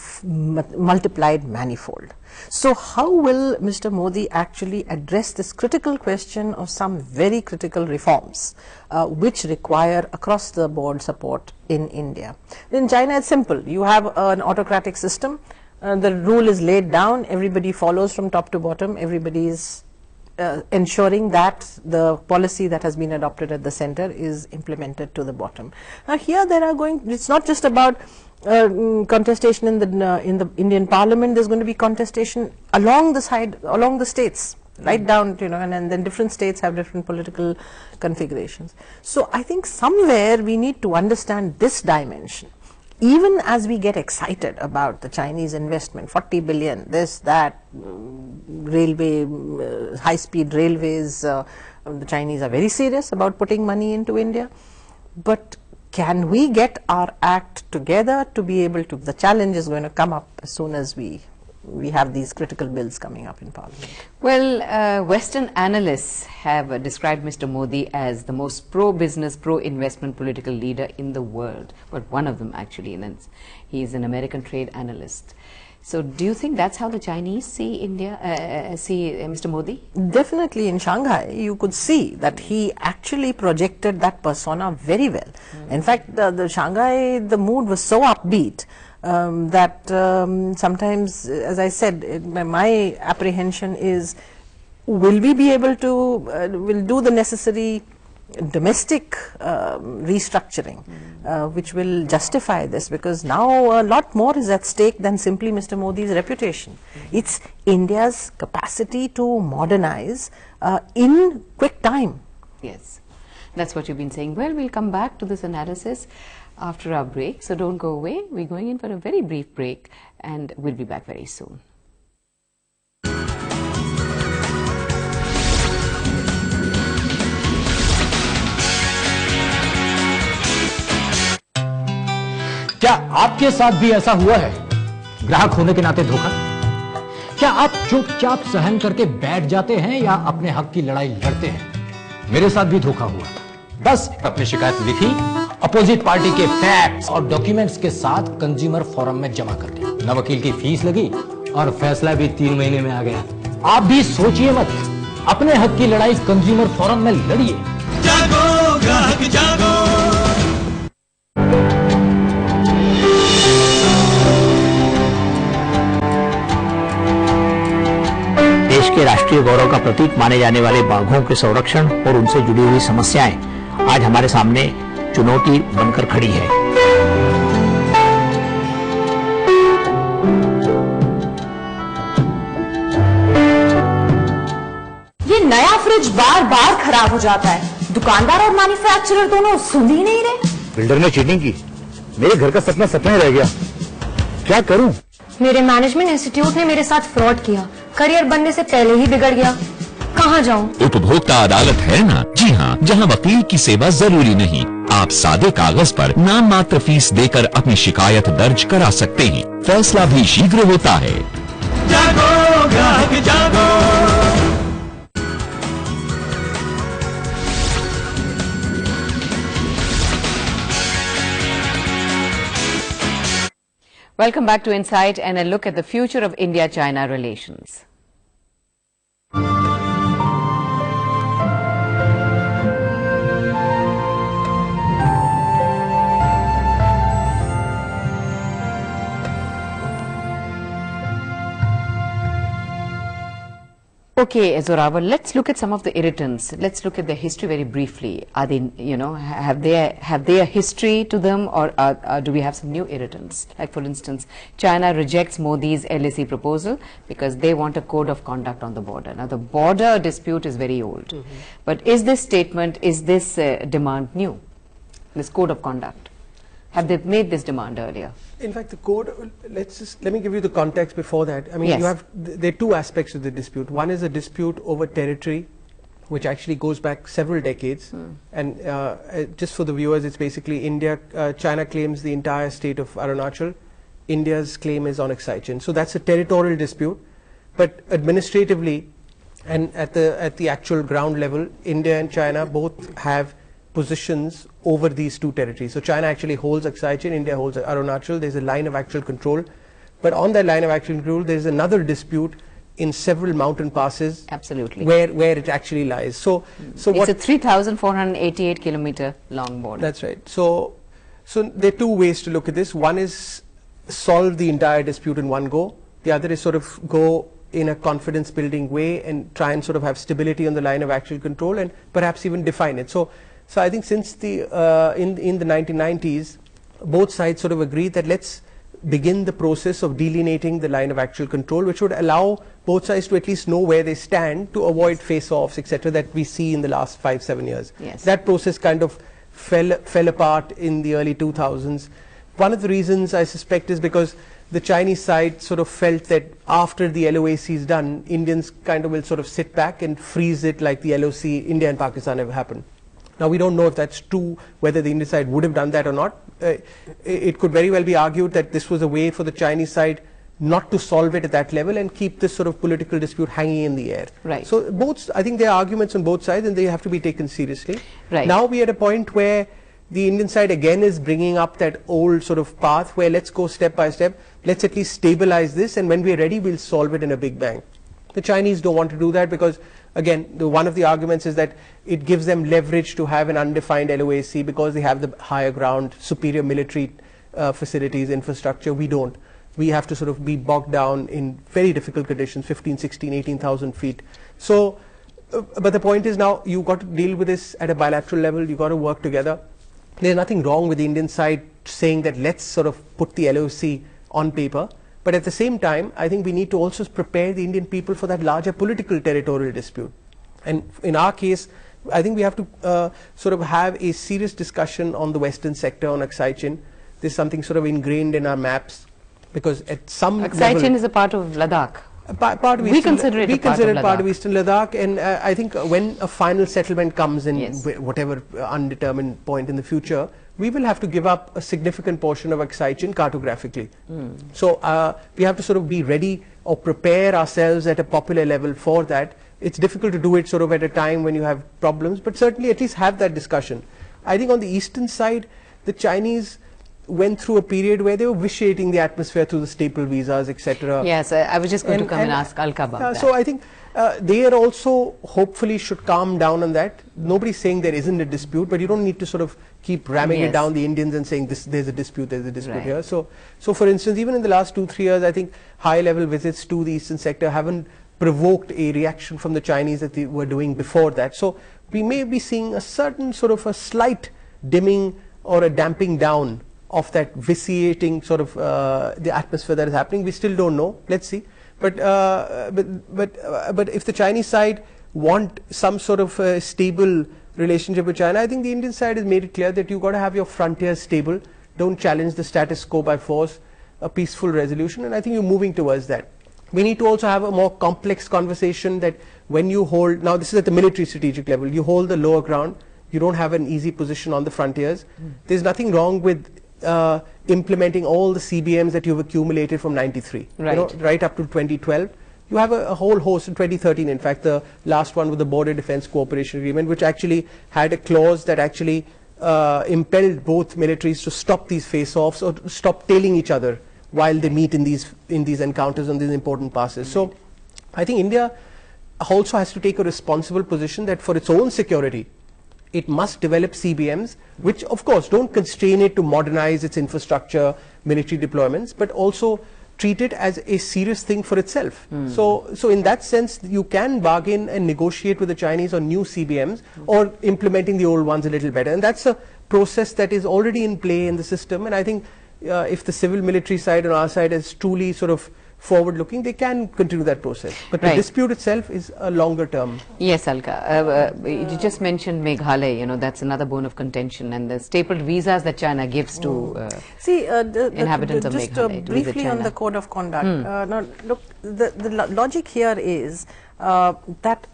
multiplied manifold. So how will Mr. Modi actually address this critical question of some very critical reforms which require across the board support in India? In China, it's simple. You have an autocratic system. The rule is laid down. Everybody follows from top to bottom. Everybody is ensuring that the policy that has been adopted at the center is implemented to the bottom. Now, here it's not just about contestation in the Indian Parliament. There's going to be contestation along the states, right down, you know, and then different states have different political configurations. So I think somewhere we need to understand this dimension. Even as we get excited about the Chinese investment, 40 billion, this, that, railway, high-speed railways, the Chinese are very serious about putting money into India. But can we get our act together to be able to, the challenge is going to come up as soon as we have these critical bills coming up in Parliament. Well, Western analysts have described Mr. Modi as the most pro-business, pro-investment political leader in the world. But one of them, actually, and he is an American trade analyst. So do you think that's how the Chinese see India, see Mr. Modi? Definitely in Shanghai, you could see that he actually projected that persona very well. In fact, the Shanghai, the mood was so upbeat that sometimes, as I said, my apprehension is, will we be able to, will do the necessary domestic restructuring which will justify this, because now a lot more is at stake than simply Mr. Modi's reputation. It's India's capacity to modernize in quick time. Yes, that's what you've been saying. Well, we'll come back to this analysis after our break, so don't go away. We're going in for a very brief break and we'll be back very soon. क्या आपके साथ भी ऐसा हुआ है? ग्राहक होने के नाते धोखा? क्या आप चुपचाप सहन करके बैठ जाते हैं या अपने हक की लड़ाई लड़ते हैं? मेरे साथ भी धोखा हुआ। बस अपनी शिकायत लिखी, अपोजिट पार्टी के फैक्ट्स और डॉक्यूमेंट्स के साथ कंज्यूमर फोरम में जमा कर दी। न वकील की फीस लगी और फैसला भी 3 महीने में आ गया। आप भी सोचिए मत, अपने हक की लड़ाई कंज्यूमर फोरम में लड़िए। जागो ग्राहक जागो। देश के राष्ट्रीय गौरव का प्रतीक माने जाने वाले बाघों के संरक्षण और उनसे जुड़ी हुई समस्याएं आज हमारे सामने चुनौती बनकर खड़ी है। ये नया फ्रिज बार बार खराब हो जाता है। दुकानदार और मैन्युफैक्चरर दोनों सुन ही नहीं रहे। बिल्डर ने चीटिंग की, मेरे घर का सपना सपना ही रह गया। क्या करूं? मेरे मैनेजमेंट इंस्टीट्यूट ने मेरे साथ फ्रॉड किया, करियर बनने से पहले ही बिगड़ गया। कहाँ जाऊँ? उपभोक्ता अदालत है ना? जी हाँ, जहाँ वकील की सेवा जरूरी नहीं, आप सादे कागज पर नाम मात्र फीस देकर अपनी शिकायत दर्ज करा सकते हैं। फैसला भी शीघ्र होता है। जागो ग्राहक जागो। Welcome back to Insight and a look at the future of India-China relations. Okay, Zorawar, let's look at some of the irritants. Let's look at their history very briefly. Are they, have they a history to them, or do we have some new irritants? Like, for instance, China rejects Modi's LAC proposal because they want a code of conduct on the border. Now, the border dispute is very old. But is this statement, is this demand new? This code of conduct? Have they made this demand earlier? In fact, the code, let me give you the context before that. I mean, Yes. there are two aspects of the dispute. One is a dispute over territory, which actually goes back several decades. And just for the viewers, it's basically China claims the entire state of Arunachal. India's claim is on Exaichen. So that's a territorial dispute. But administratively and at the actual ground level, India and China both have positions over these two territories. So China actually holds Exaichen, India holds Arunachal. There's a line of actual control. But on that line of actual control, there's another dispute in several mountain passes. Absolutely. Where it actually lies. So it's a 3,488 kilometer long border. That's right. So there are two ways to look at this. One is solve the entire dispute in one go. The other is sort of go in a confidence building way and try and sort of have stability on the line of actual control and perhaps even define it. So I think since the in the 1990s, both sides sort of agreed that let's begin the process of delineating the line of actual control, which would allow both sides to at least know where they stand to avoid face-offs, etc., that we see in the last 5-7 years. Yes. That process kind of fell apart in the early 2000s. One of the reasons I suspect is because the Chinese side sort of felt that after the LOAC is done, Indians kind of will sort of sit back and freeze it like the LOC, India and Pakistan have happened. Now, we don't know if that's true, whether the Indian side would have done that or not. It could very well be argued that this was a way for the Chinese side not to solve it at that level and keep this sort of political dispute hanging in the air. Right. So I think there are arguments on both sides and they have to be taken seriously. Right. Now we are at a point where the Indian side again is bringing up that old sort of path where let's go step by step, let's at least stabilize this, and when we're ready, we'll solve it in a big bang. The Chinese don't want to do that because, again, one of the arguments is that it gives them leverage to have an undefined LOAC because they have the higher ground, superior military facilities, infrastructure. We don't. We have to sort of be bogged down in very difficult conditions, 15, 16, 18,000 feet. So, but the point is now you've got to deal with this at a bilateral level. You've got to work together. There's nothing wrong with the Indian side saying that let's sort of put the LOC on paper. But at the same time, I think we need to also prepare the Indian people for that larger political territorial dispute. And in our case, I think we have to sort of have a serious discussion on the western sector, on Exaichen. There's something sort of ingrained in our maps because at some level... Exaichen is a part of Ladakh. Part of we consider it part of Eastern Ladakh, and I think when a final settlement comes in, whatever undetermined point in the future, we will have to give up a significant portion of Exaichen cartographically. So we have to sort of be ready or prepare ourselves at a popular level for that. It's difficult to do it sort of at a time when you have problems, but certainly at least have that discussion. I think on the eastern side, the Chinese went through a period where they were vitiating the atmosphere through the staple visas, etc. Yes, I was just going to come and ask Alka about that. So I think they are also hopefully should calm down on that. Nobody's saying there isn't a dispute, but you don't need to sort of keep ramming it down the Indians and saying there's a dispute here. So for instance, even in the last 2-3 years, I think high-level visits to the eastern sector haven't provoked a reaction from the Chinese that they were doing before that. So we may be seeing a certain sort of a slight dimming or a damping down of that vitiating sort of the atmosphere that is happening. We still don't know. Let's see. But if the Chinese side want some sort of stable relationship with China, I think the Indian side has made it clear that you've got to have your frontiers stable. Don't challenge the status quo by force. A peaceful resolution, and I think you're moving towards that. We need to also have a more complex conversation that when you hold, now this is at the military strategic level, you hold the lower ground, you don't have an easy position on the frontiers. There's nothing wrong with implementing all the CBMs that you've accumulated from 93, right, right up to 2012. You have a whole host in 2013, in fact, the last one with the Border Defense Cooperation Agreement, which actually had a clause that actually impelled both militaries to stop these face-offs or to stop tailing each other while they meet in these encounters on these important passes. So I think India also has to take a responsible position that for its own security, it must develop CBMs, which of course don't constrain it to modernize its infrastructure, military deployments, but also treat it as a serious thing for itself. So in that sense, you can bargain and negotiate with the Chinese on new CBMs or implementing the old ones a little better. And that's a process that is already in play in the system. And I think if the civil military side on our side is truly sort of forward looking, they can continue that process. But the dispute itself is a longer term. Yes, Alka. You just mentioned Meghalaya, that's another bone of contention, and the stapled visas that China gives to inhabitants of Meghalaya. Just briefly on the code of conduct. Now, look, the logic here is that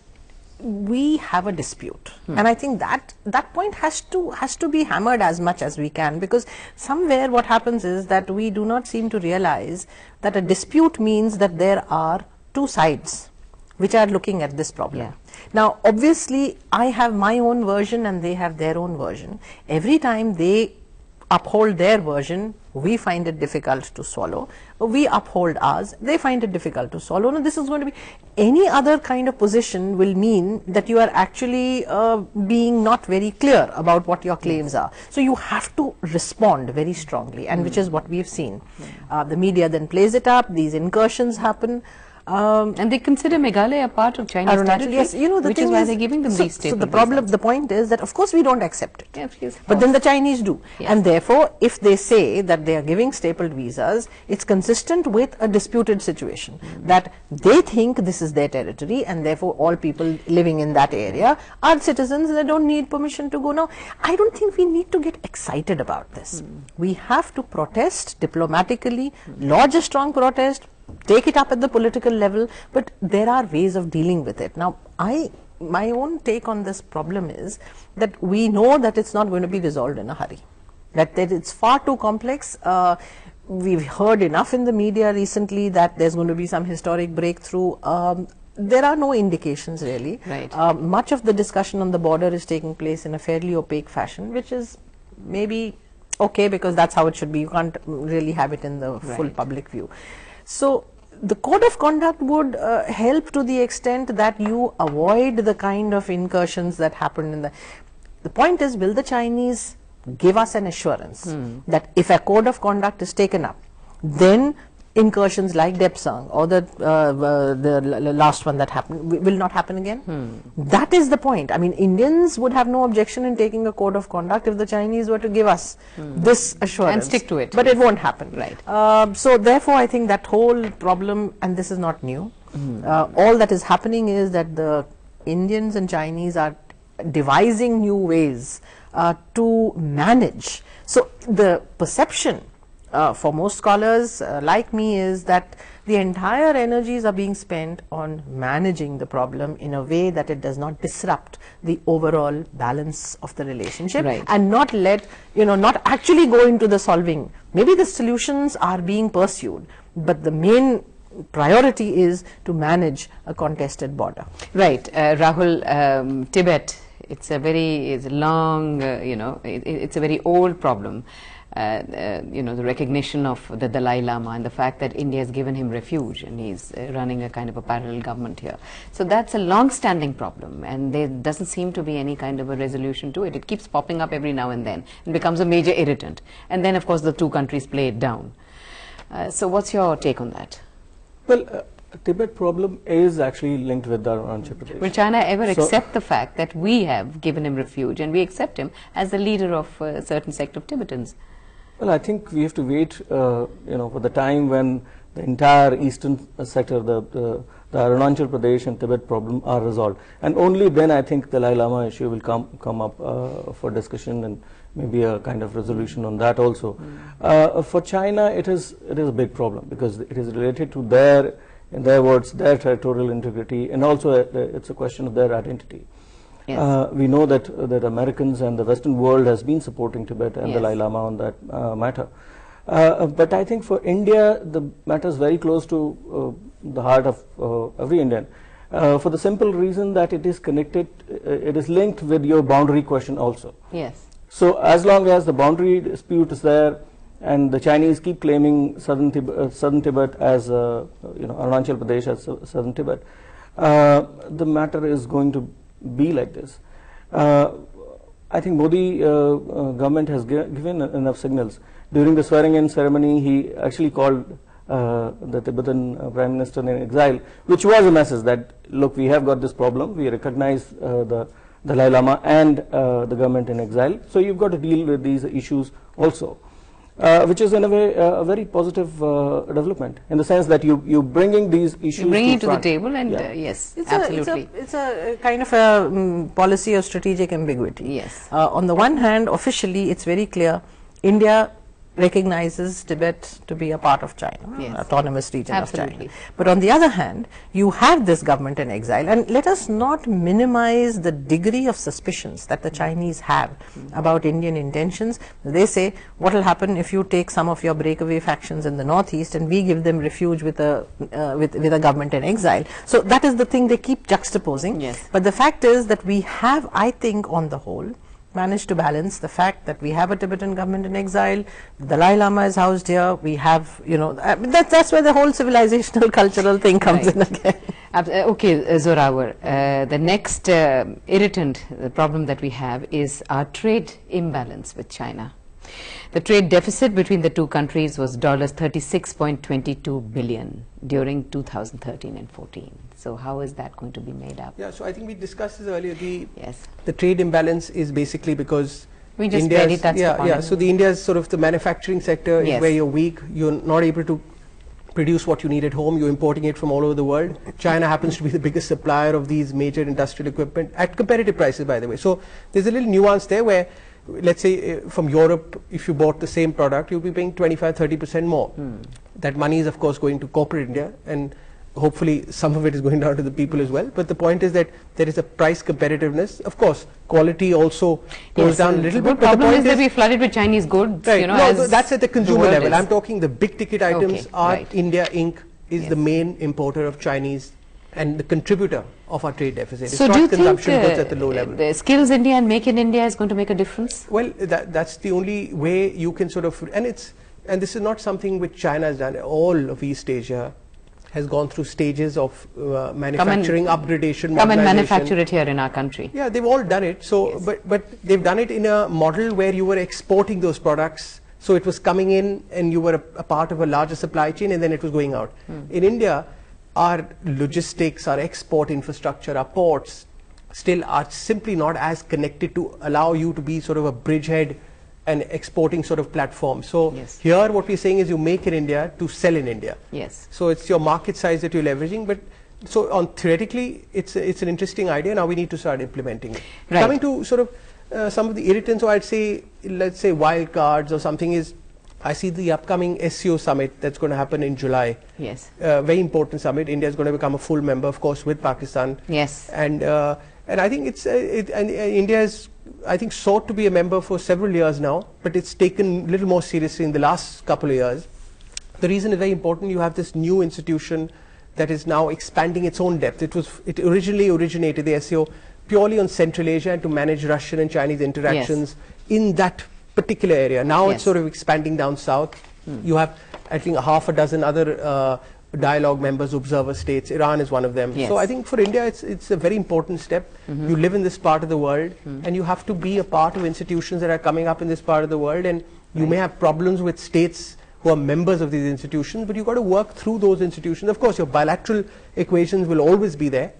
we have a dispute, and I think that point has to be hammered as much as we can, because somewhere what happens is that we do not seem to realize that a dispute means that there are two sides which are looking at this problem. Now obviously I have my own version and they have their own version. Every time they uphold their version, we find it difficult to swallow. We uphold ours, they find it difficult to swallow. Now this is going to be, any other kind of position will mean that you are actually being not very clear about what your claims are. So you have to respond very strongly, and which is what we've seen. The media then plays it up, these incursions happen. And they consider Meghalaya a part of Chinese territory, yes, which is why they're giving them these statements. So the point is that of course we don't accept it, but then the Chinese do, and therefore if they say that they are giving stapled visas, it's consistent with a disputed situation, that they think this is their territory and therefore all people living in that area are citizens and they don't need permission to go. Now I don't think we need to get excited about this. We have to protest diplomatically, lodge a strong protest, take it up at the political level, but there are ways of dealing with it. Now my own take on this problem is that we know that it's not going to be resolved in a hurry, that it's far too complex. We've heard enough in the media recently that there's going to be some historic breakthrough. There are no indications really. Much of the discussion on the border is taking place in a fairly opaque fashion, which is maybe okay because that's how it should be. You can't really have it in the full public view. So the code of conduct would help to the extent that you avoid the kind of incursions that happened in the point is, will the Chinese give us an assurance that if a code of conduct is taken up, then incursions like Depsang or the last one that happened will not happen again? That is the point. I mean, Indians would have no objection in taking a code of conduct if the Chinese were to give us this assurance and stick to it, but it won't happen. So therefore I think that whole problem, and this is not new, all that is happening is that the Indians and Chinese are devising new ways to manage. So the perception for most scholars like me is that the entire energies are being spent on managing the problem in a way that it does not disrupt the overall balance of the relationship, and not let, not actually go into the solving. Maybe the solutions are being pursued, but the main priority is to manage a contested border. Rahul, Tibet, it's a very long, it's a very old problem. The recognition of the Dalai Lama and the fact that India has given him refuge and he's running a kind of a parallel government here. So that's a long-standing problem, and there doesn't seem to be any kind of a resolution to it. It keeps popping up every now and then and becomes a major irritant. And then, of course, the two countries play it down. So what's your take on that? Well, Tibet problem is actually linked with the Arunachal Pradesh. Will China ever accept the fact that we have given him refuge and we accept him as the leader of a certain sect of Tibetans? Well, I think we have to wait, for the time when the entire eastern sector, the Arunachal Pradesh and Tibet problem are resolved, and only then I think the Dalai Lama issue will come up for discussion and maybe a kind of resolution on that also. For China, it is a big problem because it is related to their in their words, their territorial integrity, and also it's a question of their identity. Yes. We know that Americans and the Western world has been supporting Tibet and Yes. the Dalai Lama on that matter. But I think for India, the matter is very close to the heart of every Indian, for the simple reason that it is connected, it is linked with your boundary question also. Yes. So as long as the boundary dispute is there, and the Chinese keep claiming southern Tibet as Arunachal Pradesh as southern Tibet, the matter is going to be like this. I think Modi government has given enough signals. During the swearing-in ceremony, he actually called the Tibetan Prime Minister in exile, which was a message that, look, we have got this problem, we recognize the Dalai Lama and the government in exile, so you've got to deal with these issues also. Which is in a way a very positive development, in the sense that you bringing these issues to the table, and yes, absolutely. It's a kind of a policy of strategic ambiguity. Yes. On the one hand, officially it's very clear, India recognizes Tibet to be a part of China, Yes. autonomous region Absolutely. of China. But on the other hand, you have this government in exile, and let us not minimize the degree of suspicions that the Chinese have about Indian intentions. They say, what will happen if you take some of your breakaway factions in the northeast and we give them refuge with a government in exile? So that is the thing they keep juxtaposing. Yes. But the fact is that we have, I think, on the whole, managed to balance the fact that we have a Tibetan government in exile, the Dalai Lama is housed here, we have, that's where the whole civilizational cultural thing comes in again. Okay, Zorawar, the next irritant problem that we have is our trade imbalance with China. The trade deficit between the two countries was $36.22 billion during 2013 and 14. So how is that going to be made up? Yeah, so I think we discussed this earlier. Yes. The trade imbalance is basically because we just barely touched upon it. So the India's sort of the manufacturing sector is where you're weak. You're not able to produce what you need at home. You're importing it from all over the world. China happens to be the biggest supplier of these major industrial equipment at competitive prices, by the way. So there's a little nuance there where, let's say from Europe, if you bought the same product, you'll be paying 25-30% more. That money is of course going to corporate India, and hopefully some of it is going down to the people as well. But the point is that there is a price competitiveness. Of course, quality also goes down a little bit. The problem is that we flooded with Chinese goods. Right. No, that's at the consumer level. I'm talking the big ticket items. Right. India Inc. is the main importer of Chinese and the contributor of our trade deficit. So it's do not you consumption think goods at the low level. the Skills India and Make in India is going to make a difference? Well, that's the only way you can sort of, and this is not something which China has done. All of East Asia has gone through stages of manufacturing upgradation, come and manufacture it here in our country. Yeah, they've all done it. So, but they've done it in a model where you were exporting those products. So it was coming in, and you were a part of a larger supply chain, and then it was going out. In India, our logistics, our export infrastructure, our ports still are simply not as connected to allow you to be sort of a bridgehead and exporting sort of platform. So here what we're saying is you make in India to sell in India. Yes. So it's your market size that you're leveraging, but so on theoretically it's an interesting idea. Now we need to start implementing it. Right. Coming to sort of some of the irritants, or I'd say, let's say wild cards or something, is I see the upcoming SCO summit that's going to happen in July. Yes. Very important summit. India is going to become a full member, of course, with Pakistan. Yes. And I think India is, I think, sought to be a member for several years now, but it's taken a little more seriously in the last couple of years. The reason is very important. You have this new institution that is now expanding its own depth. It originally originated, the SCO, purely on Central Asia and to manage Russian and Chinese interactions in that particular area. Now it's sort of expanding down south. You have, I think, half a dozen other dialogue members, observer states. Iran is one of them. So I think for India it's a very important step. You live in this part of the world, and you have to be a part of institutions that are coming up in this part of the world, and you may have problems with states who are members of these institutions, but you've got to work through those institutions. Of course, your bilateral equations will always be there,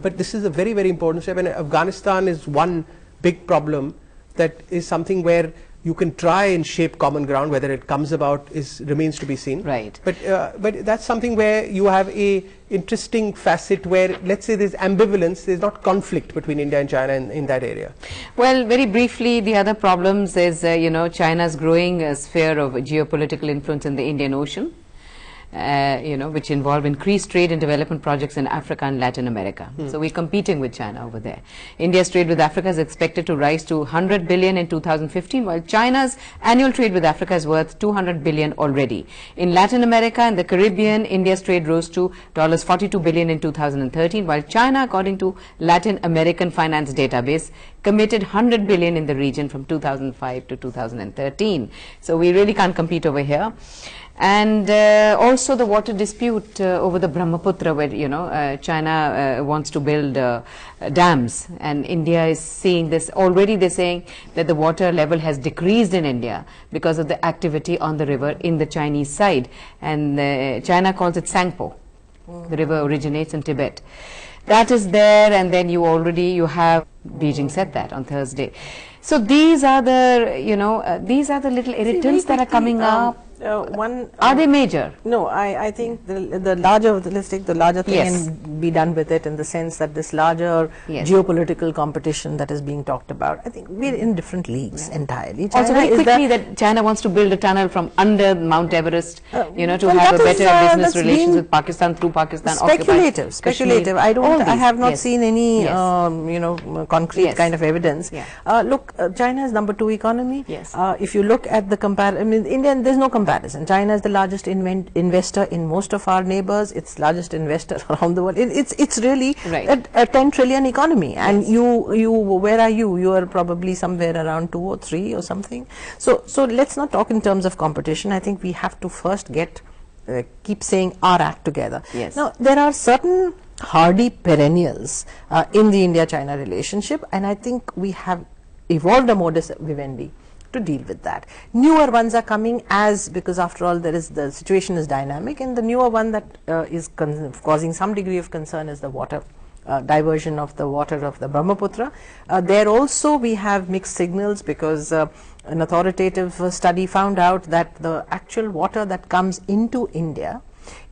but this is a very, very important step, and Afghanistan is one big problem that is something where you can try and shape common ground. Whether it comes about remains to be seen. Right. But that's something where you have a interesting facet where, let's say, there's ambivalence, there's not conflict between India and China in that area. Well, very briefly, the other problems is, China's growing sphere of geopolitical influence in the Indian Ocean. which involve increased trade and development projects in Africa and Latin America. So we're competing with China over there. India's trade with Africa is expected to rise to 100 billion in 2015, while China's annual trade with Africa is worth 200 billion already. In Latin America and the Caribbean, India's trade rose to $42 billion in 2013, while China, according to Latin American Finance Database, committed 100 billion in the region from 2005 to 2013. So we really can't compete over here. And also the water dispute over the Brahmaputra, where China wants to build dams, and India is seeing this. Already they're saying that the water level has decreased in India because of the activity on the river in the Chinese side, and China calls it Sangpo. The river originates in Tibet. That is there, and then you have Beijing said that on Thursday. So these are the these are the little irritants that are coming up. Are they major? No, I think the larger, let's take the larger thing and be done with it, in the sense that this larger geopolitical competition that is being talked about, I think we're in different leagues entirely. China also, very quickly, that China wants to build a tunnel from under Mount Everest, to have a better business relations with Pakistan, through Pakistan. Speculative. I have not seen any, concrete kind of evidence. Look, China is #2 economy. If you look at the comparison, India, there's no comparison. China is the largest investor in most of our neighbors. It's largest investor around the world. It's really a 10 trillion economy. And you, where are you? You are probably somewhere around 2 or 3 or something. So let's not talk in terms of competition. I think we have to first keep saying our act together. Now, there are certain hardy perennials in the India-China relationship, and I think we have evolved a modus vivendi to deal with that. Newer ones are coming because after all the situation is dynamic, and the newer one that is causing some degree of concern is the water diversion of the water of the Brahmaputra. There also we have mixed signals, because an authoritative study found out that the actual water that comes into India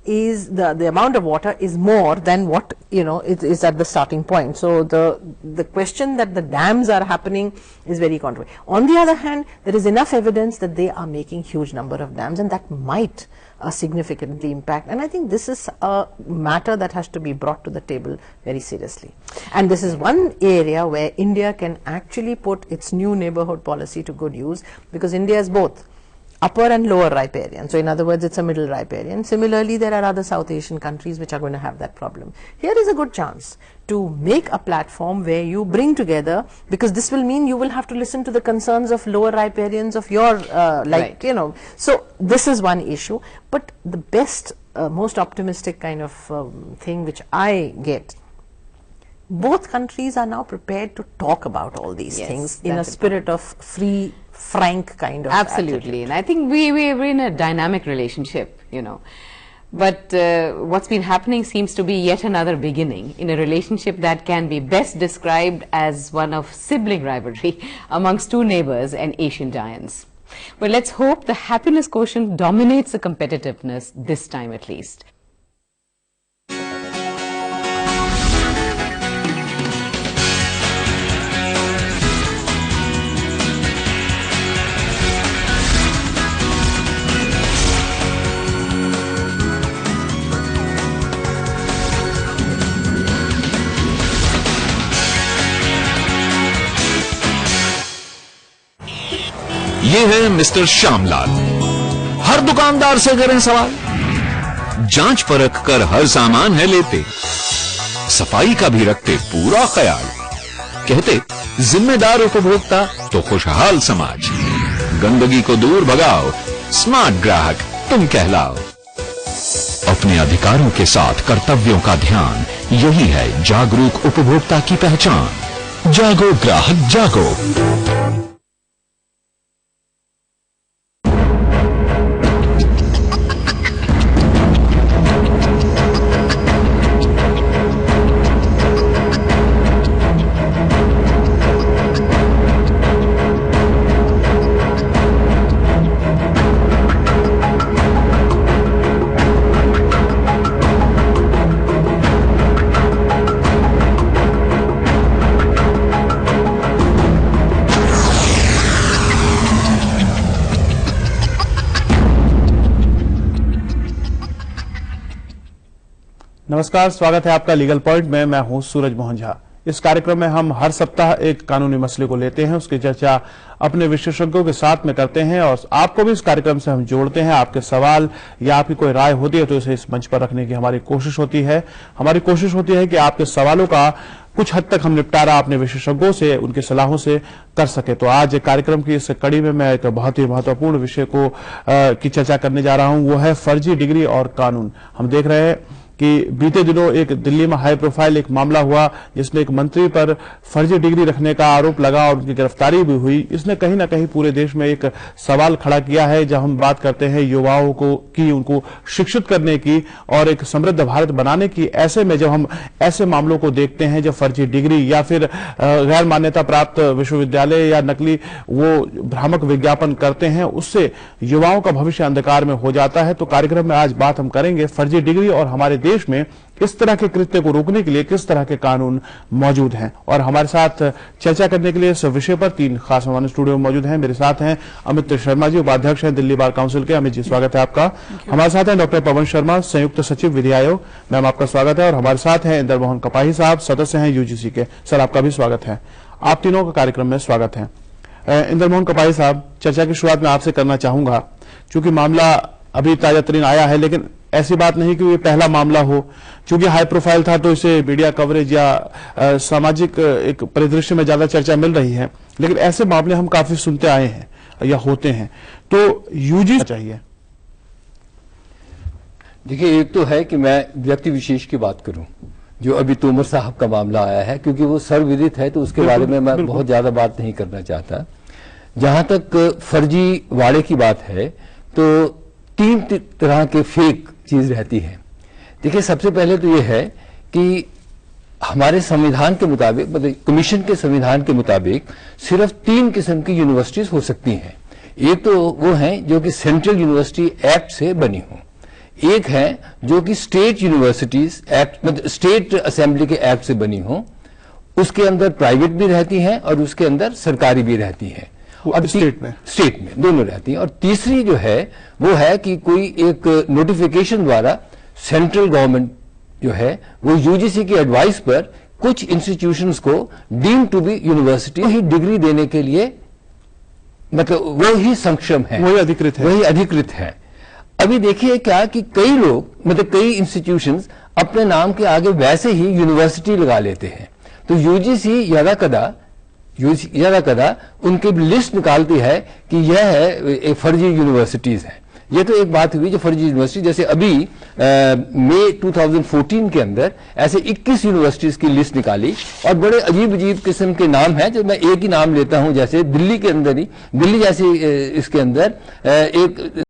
is the amount of water is more than what it is at the starting point. So the question that the dams are happening is very controversial. On the other hand, there is enough evidence that they are making huge number of dams, and that might significantly impact. And I think this is a matter that has to be brought to the table very seriously. And this is one area where India can actually put its new neighborhood policy to good use, because India is both upper and lower riparian. So in other words, it's a middle riparian. Similarly, there are other South Asian countries which are going to have that problem. Here is a good chance to make a platform where you bring together, because this will mean you will have to listen to the concerns of lower riparians of your, so this is one issue. But the best, most optimistic kind of thing which I get, both countries are now prepared to talk about all these things in a spirit of free, frank kind of Absolutely. attitude. And I think we're in a dynamic relationship, But what's been happening seems to be yet another beginning in a relationship that can be best described as one of sibling rivalry amongst two neighbors and Asian giants. But let's hope the happiness quotient dominates the competitiveness this time at least. ये है mister Shyamlal. हर दुकानदार से करें सवाल, जांच परख कर हर सामान है लेते, सफाई का भी रखते पूरा ख्याल, कहते जिम्मेदार उपभोक्ता तो खुशहाल समाज, गंदगी को दूर भगाओ, स्मार्ट ग्राहक तुम कहलाओ। अपने अधिकारों के साथ कर्तव्यों का ध्यान, यही है जागरूक उपभोक्ता की पहचान। जागो ग्राहक जागो। नमस्कार, स्वागत है आपका लीगल पॉइंट में। मैं हूं सूरज मोहन झा। इस कार्यक्रम में हम हर सप्ताह एक कानूनी मसले को लेते हैं, उसकी चर्चा अपने विशेषज्ञों के साथ में करते हैं और आपको भी इस कार्यक्रम से हम जोड़ते हैं। आपके सवाल या आपकी कोई राय होती है तो इसे इस मंच पर रखने की हमारी कोशिश होती है। हमारी कोशिश होती है कि आपके सवालों का कुछ हद तक हम निपटारा अपने विशेषज्ञों से, उनकी सलाहों से कर सके। तो आज कार्यक्रम की इस कड़ी में मैं एक बहुत ही महत्वपूर्ण विषय को की चर्चा करने जा रहा हूं, वो है फर्जी डिग्री और कानून। हम देख रहे हैं कि बीते दिनों एक दिल्ली में हाई प्रोफाइल एक मामला हुआ जिसमें एक मंत्री पर फर्जी डिग्री रखने का आरोप लगा और उनकी गिरफ्तारी भी हुई। इसने कहीं ना कहीं पूरे देश में एक सवाल खड़ा किया है। जब हम बात करते हैं युवाओं को की, उनको शिक्षित करने की और एक समृद्ध भारत बनाने की, ऐसे में जब हम ऐसे मामलों को देखते हैं, जब फर्जी डिग्री या फिर गैर मान्यता प्राप्त विश्वविद्यालय या नकली वो भ्रामक विज्ञापन करते हैं, उससे युवाओं का भविष्य अंधकार में हो जाता है। तो कार्यक्रम में आज बात हम करेंगे फर्जी डिग्री और हमारे देश में इस तरह के कृत्य को रोकने के लिए किस तरह के कानून मौजूद हैं। और हमारे साथ चर्चा करने के लिए इस विषय पर तीन खास मेहमान स्टूडियो में मौजूद हैं। मेरे साथ हैं अमित शर्मा जी, उपाध्यक्ष हैं दिल्ली बार काउंसिल के। अमित जी, स्वागत है आपका। हमारे साथ हैं डॉक्टर पवन शर्मा, संयुक्त सचिव विधि आयोग। मैम, आपका स्वागत है। और हमारे साथ हैं इंदर मोहन कपाही साहब, सदस्य हैं यूजीसी के। सर, आपका भी स्वागत है। आप तीनों का कार्यक्रम में स्वागत है। इंदर मोहन कपाही साहब, चर्चा की शुरुआत में आपसे करना चाहूंगा, चूंकि मामला अभी ताजा तरीन आया है, लेकिन ऐसी बात नहीं कि ये पहला मामला हो। चूंकि हाई प्रोफाइल था तो इसे मीडिया कवरेज या सामाजिक एक परिदृश्य में ज्यादा चर्चा मिल रही है, लेकिन ऐसे मामले हम काफी सुनते आए हैं या होते हैं। तो यूजी चाहिए। देखिए, एक तो है कि मैं व्यक्ति विशेष की बात करूं, जो अभी तोमर साहब का मामला आया है, क्योंकि वो सर्वविदित है तो उसके बारे में मैं बहुत ज्यादा बात नहीं करना चाहता। जहां तक फर्जी वाड़े की बात है तो तीन तरह के फेक चीज रहती है। देखिए, सबसे पहले तो यह है कि हमारे संविधान के मुताबिक, मतलब कमीशन के संविधान के मुताबिक, सिर्फ तीन किस्म की यूनिवर्सिटीज हो सकती हैं। एक तो वो हैं जो कि सेंट्रल यूनिवर्सिटी एक्ट से बनी हो, एक है जो कि स्टेट यूनिवर्सिटीज एक्ट, मतलब स्टेट असेंबली के एक्ट से बनी हो। उसके अंदर प्राइवेट भी रहती हैं और उसके अंदर सरकारी भी रहती हैं। और स्टेट में दोनों रहती हैं। और तीसरी जो है वो है कि कोई एक नोटिफिकेशन द्वारा सेंट्रल गवर्नमेंट जो है वो यूजीसी की एडवाइस पर कुछ इंस्टीट्यूशंस को डीम टू बी यूनिवर्सिटी ही डिग्री देने के लिए, मतलब वो ही सक्षम है, वही अधिकृत है। अभी देखिए क्या कि कई लोग, मतलब कई इंस्टीट्यूशंस अपने नाम के आगे वैसे ही यूनिवर्सिटी लगा लेते हैं। तो यूजीसी ज्यादा कदा उनकी लिस्ट निकालती है कि यह है फर्जी यूनिवर्सिटीज हैं। ये तो एक बात हुई जो फर्जी यूनिवर्सिटी, जैसे अभी मई 2014 के अंदर ऐसे 21 यूनिवर्सिटीज की लिस्ट निकाली और बड़े अजीब अजीब किस्म के नाम हैं, जो मैं एक ही नाम लेता हूं, जैसे दिल्ली के अंदर ही, दिल्ली जैसे इसके अंदर एक